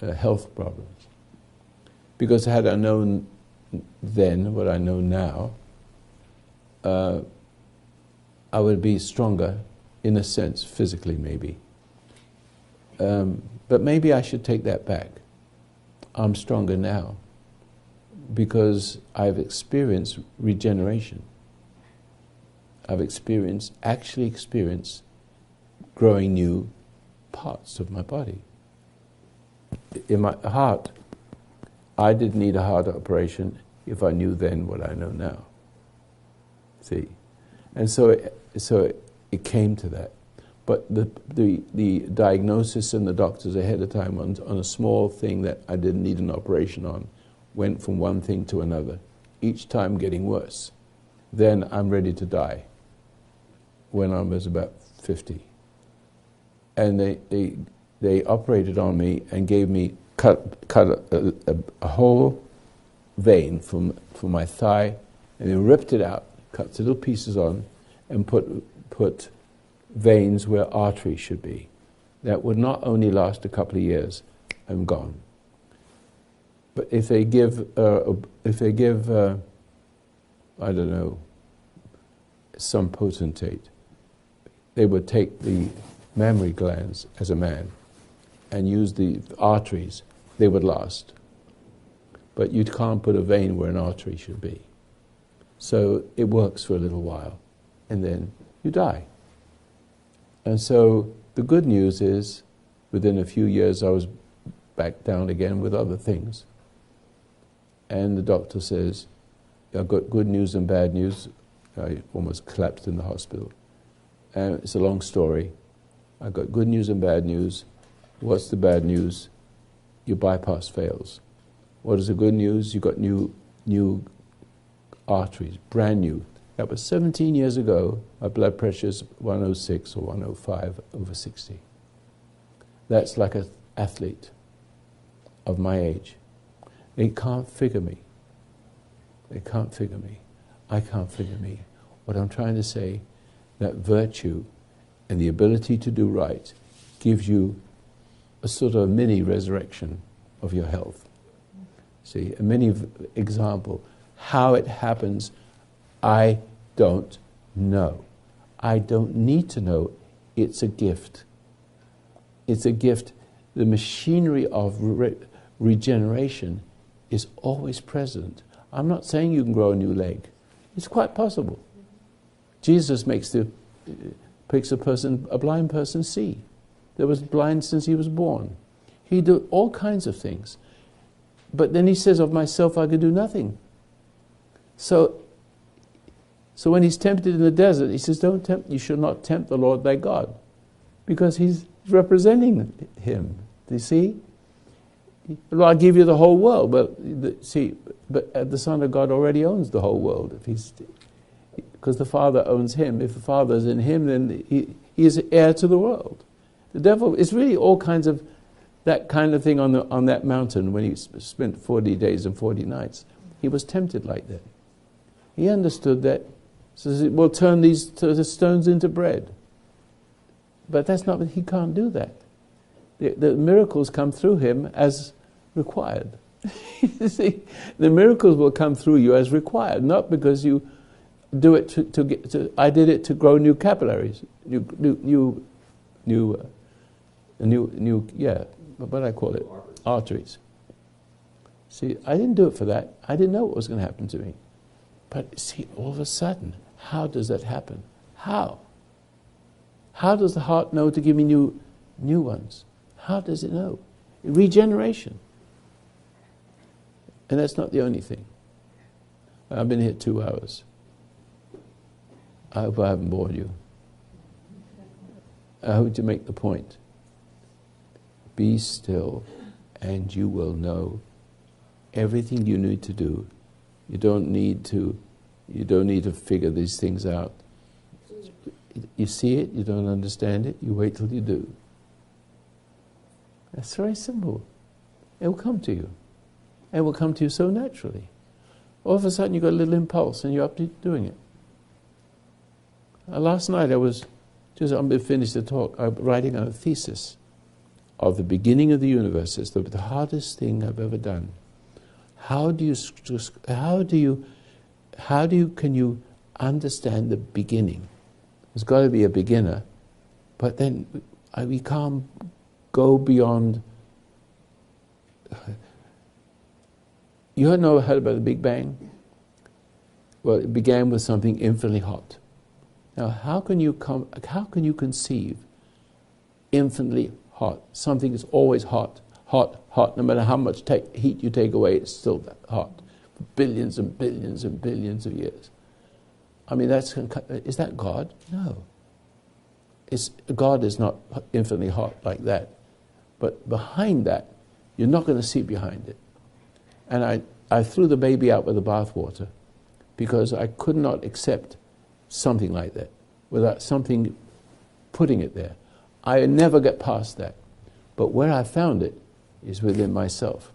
health problems. Because had I known then what I know now, I would be stronger, in a sense, physically maybe. But maybe I should take that back. I'm stronger now because I've experienced regeneration. I've actually experienced growing new parts of my body. In my heart, I didn't need a heart operation if I knew then what I know now. See? And so it came to that. But the diagnosis and the doctors ahead of time on a small thing that I didn't need an operation on went from one thing to another, each time getting worse. Then I'm ready to die when I was about 50. And they operated on me and gave me, cut a whole vein from my thigh, and they ripped it out, cut little pieces on, and put veins where arteries should be. That would not only last a couple of years, I'm gone. But if they give, I don't know, some potentate, they would take the mammary glands as a man and use the arteries, they would last. But you can't put a vein where an artery should be. So it works for a little while, and then you die. And so the good news is, within a few years I was back down again with other things. And the doctor says, I've got good news and bad news. I almost collapsed in the hospital. And it's a long story. I've got good news and bad news. What's the bad news? Your bypass fails. What is the good news? You've got new arteries, brand new. That was 17 years ago. My blood pressure is 106 or 105 over 60. That's like an athlete of my age. They can't figure me. They can't figure me. I can't figure me. What I'm trying to say, that virtue and the ability to do right gives you a sort of mini resurrection of your health. See, a mini example. How it happens, I don't know. I don't need to know. It's a gift. It's a gift. The machinery of regeneration is always present. I'm not saying you can grow a new leg. It's quite possible. Jesus makes a blind person see. That was blind since he was born. He did all kinds of things. But then he says, of myself I could do nothing. So when he's tempted in the desert, he says, you should not tempt the Lord thy God. Because he's representing him. Do you see? Well, I'll give you the whole world. But the Son of God already owns the whole world. Because the Father owns him. If the Father is in him, then he is heir to the world. The devil is really all kinds of that kind of thing on that mountain when he spent 40 days and 40 nights. He was tempted like that. He understood that. So we'll turn these stones into bread. But that's not. He can't do that. The miracles come through him as required. You see, the miracles will come through you as required, not because you do it to get to. I did it to grow new capillaries, new. What do I call it? Arteries. See, I didn't do it for that. I didn't know what was going to happen to me. But see, all of a sudden, how does that happen? How? How does the heart know to give me new ones? How does it know? Regeneration. And that's not the only thing. I've been here 2 hours. I hope I haven't bored you. I hope to make the point. Be still, and you will know everything you need to do. You don't need to figure these things out. You see it, you don't understand it, you wait till you do. That's very simple. It will come to you. It will come to you so naturally. All of a sudden you got a little impulse and you're up to doing it. Last night I'm to finish the talk, I'm writing a thesis of the beginning of the universe. It's the hardest thing I've ever done. Can you understand the beginning? There's got to be a beginner, but then we can't go beyond. You heard about the Big Bang? Well, it began with something infinitely hot. Now, how can you conceive infinitely hot? Something is always hot, hot, hot. No matter how much heat you take away, it's still that hot for billions and billions and billions of years. I mean, is that God? No. God is not infinitely hot like that. But behind that, you're not going to see behind it. And I threw the baby out with the bathwater because I could not accept something like that without something putting it there. I never get past that. But where I found it is within myself.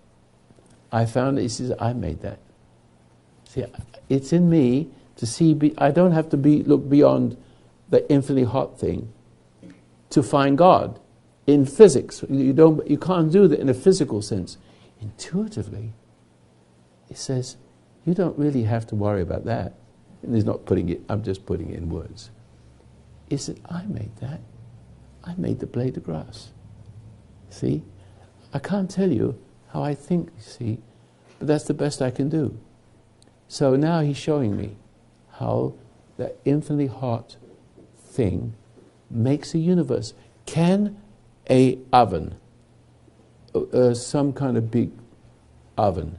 I found it, he says, I made that. See, it's in me to see, I don't have to look beyond the infinitely hot thing to find God. In physics, you can't do that in a physical sense. Intuitively, he says, you don't really have to worry about that. And he's not putting it, I'm just putting it in words. He said, I made that. I made the blade of grass. See? I can't tell you how I think, see, but that's the best I can do. So now he's showing me how that infinitely hot thing makes a universe. Can a oven, some kind of big oven,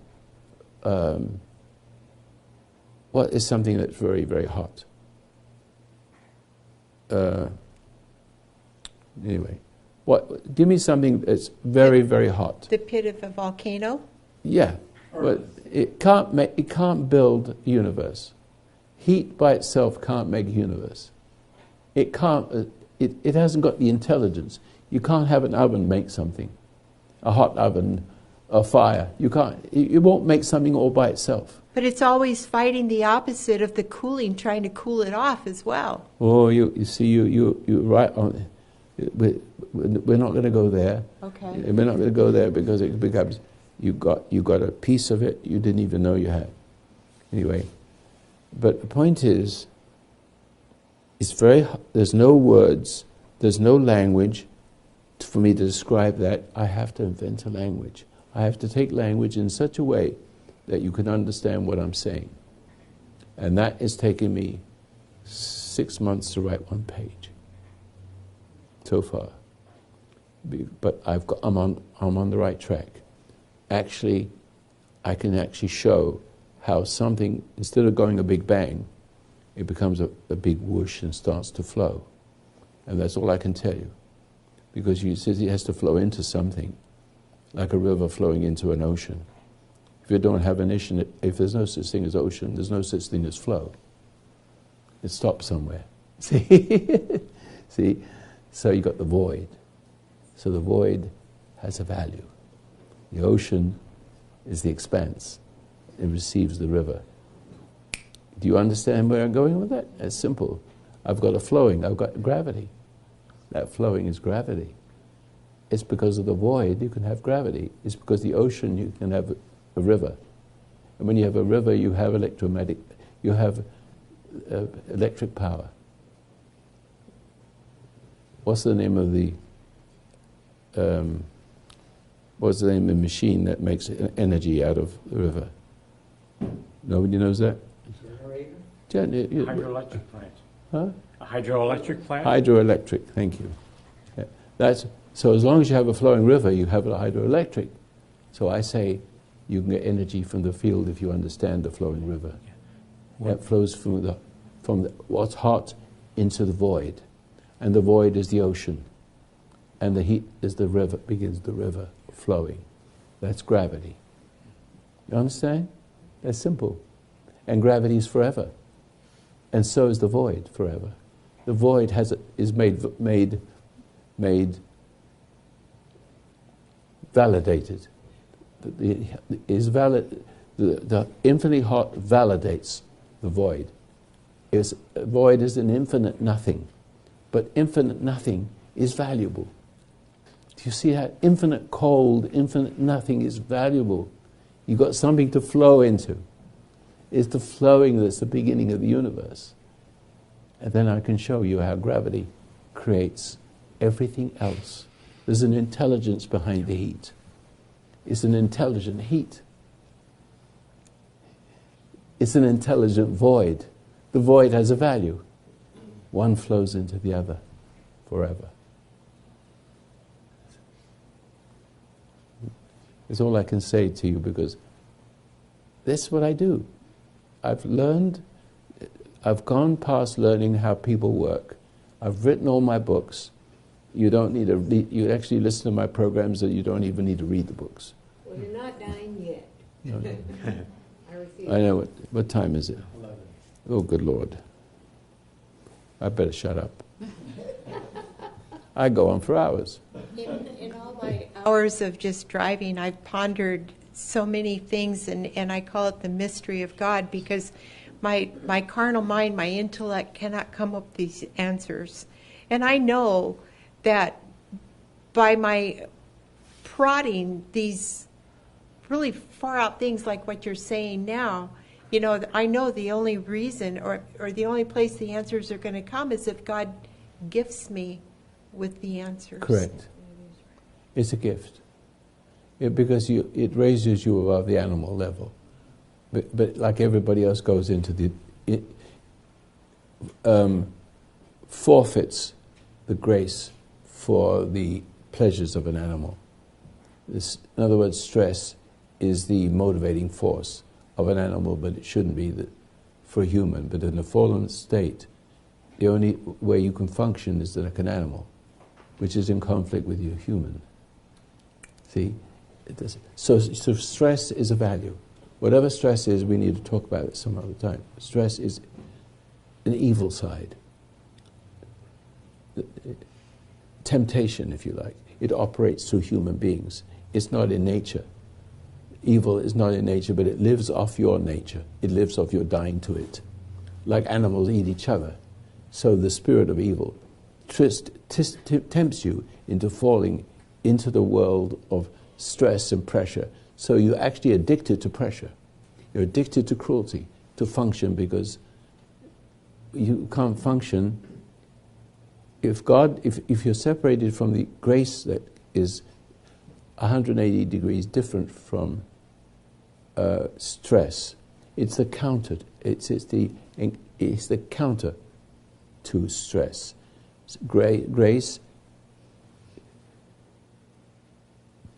what is something that's very, very hot? Anyway, give me something that's very, very hot. The pit of a volcano? Yeah, but it can't build a universe. Heat by itself can't make a universe. It can't. It hasn't got the intelligence. You can't have an oven make something, a hot oven, a fire. You can't. It won't make something all by itself. But it's always fighting the opposite of the cooling, trying to cool it off as well. Oh, you see, you're right on. We're not going to go there. Okay. We're not going to go there because it becomes you got a piece of it you didn't even know you had. Anyway, but the point is, there's no words, there's no language for me to describe that. I have to invent a language. I have to take language in such a way that you can understand what I'm saying. And that is taking me 6 months to write 1 page so far. But I'm on the right track. Actually, I can actually show how something, instead of going a big bang, it becomes a big whoosh and starts to flow. And that's all I can tell you. Because you says it has to flow into something, like a river flowing into an ocean. If you don't have an ocean, if there's no such thing as ocean, there's no such thing as flow. It stops somewhere. See? See? So you got the void. So the void has a value. The ocean is the expanse. It receives the river. Do you understand where I'm going with that? It's simple. I've got a flowing, I've got gravity. That flowing is gravity. It's because of the void you can have gravity. It's because the ocean you can have a river. And when you have a river, you have electromagnetic, you have electric power. What's the name of the machine that makes energy out of the river? Nobody knows that? Hydroelectric plant. Huh? A hydroelectric plant? Hydroelectric, thank you. Yeah. So as long as you have a flowing river, you have a hydroelectric. So I say, You can get energy from the field if you understand the flowing river. That flows from what's hot into the void. And the void is the ocean. And the heat is the river, begins the river flowing. That's gravity. You understand? That's simple. And gravity is forever. And so is the void forever. The void is made validated. The infinitely hot validates the void. Void is an infinite nothing. But infinite nothing is valuable. Do you see that? Infinite cold, infinite nothing is valuable. You've got something to flow into. It's the flowing that's the beginning of the universe. And then I can show you how gravity creates everything else. There's an intelligence behind the heat. It's an intelligent heat. It's an intelligent void. The void has a value. One flows into the other forever. That's all I can say to you, because that's what I do. I've gone past learning how people work. I've written all my books. You don't need to you actually listen to my programs, and you don't even need to read the books. Well, you're not dying yet. No. I refuse. I know. What time is it? 11. Oh, good Lord. I better shut up. I go on for hours. In all my hours of just driving, I've pondered so many things, and I call it the mystery of God, because my carnal mind, my intellect cannot come up with these answers. And I know that by my prodding these really far out things like what you're saying now, you know, I know the only reason or the only place the answers are going to come is if God gifts me with the answers. Correct. It's a gift. Because it raises you above the animal level. But like everybody else goes into forfeits the grace for the pleasures of an animal. In other words, stress is the motivating force of an animal, but it shouldn't be for a human. But in a fallen state, the only way you can function is like an animal, which is in conflict with your human. See? So stress is a value. Whatever stress is, we need to talk about it some other time. Stress is an evil side. Temptation, if you like. It operates through human beings. It's not in nature. Evil is not in nature, but it lives off your nature. It lives off your dying to it. Like animals eat each other. So the spirit of evil tempts you into falling into the world of stress and pressure. So you're actually addicted to pressure. You're addicted to cruelty, to function, because you can't function if you're separated from the grace that is 180 degrees different from stress. It's the counter. It's the counter to stress. Grace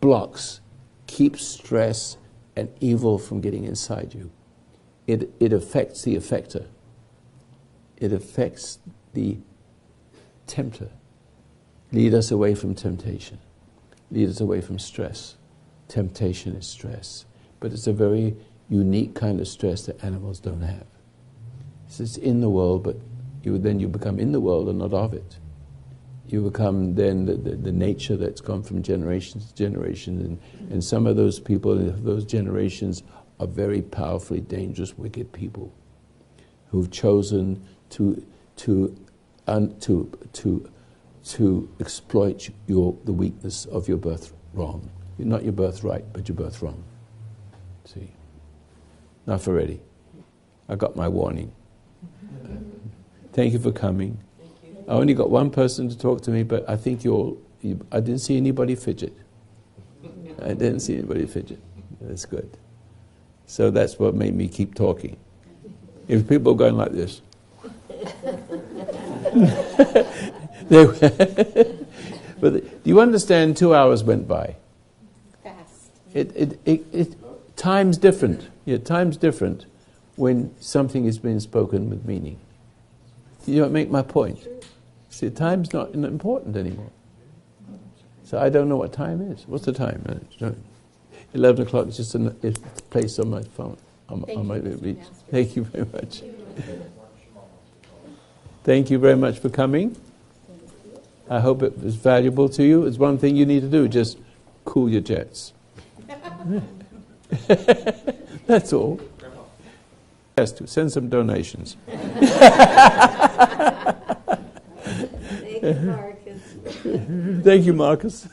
blocks, keeps stress and evil from getting inside you. It affects the effector. It affects the tempter. Lead us away from temptation. Lead us away from stress. Temptation is stress. But it's a very unique kind of stress that animals don't have. It's in the world, but you become in the world and not of it. You become then the nature that's gone from generation to generation. And some of those people, those generations, are very powerfully dangerous, wicked people who've chosen to exploit the weakness of your birth wrong. Not your birthright, but your birth wrong. See? Enough already. I got my warning. Thank you for coming. I only got one person to talk to me, but I think I didn't see anybody fidget. I didn't see anybody fidget. That's good. So that's what made me keep talking. If people are going like this, but do you understand? 2 hours went by. Fast. Time's different. Yeah, time's different when something is being spoken with meaning. You know, make my point. See, time's not important anymore. So I don't know what time is. What's the time? 11 o'clock is just a place on my phone. On my reach. Thank you very much. Thank you very much for coming. I hope it was valuable to you. It's one thing you need to do, just cool your jets. That's all. Yes, to send some donations. Thank you, Marcus. Thank you, Marcus.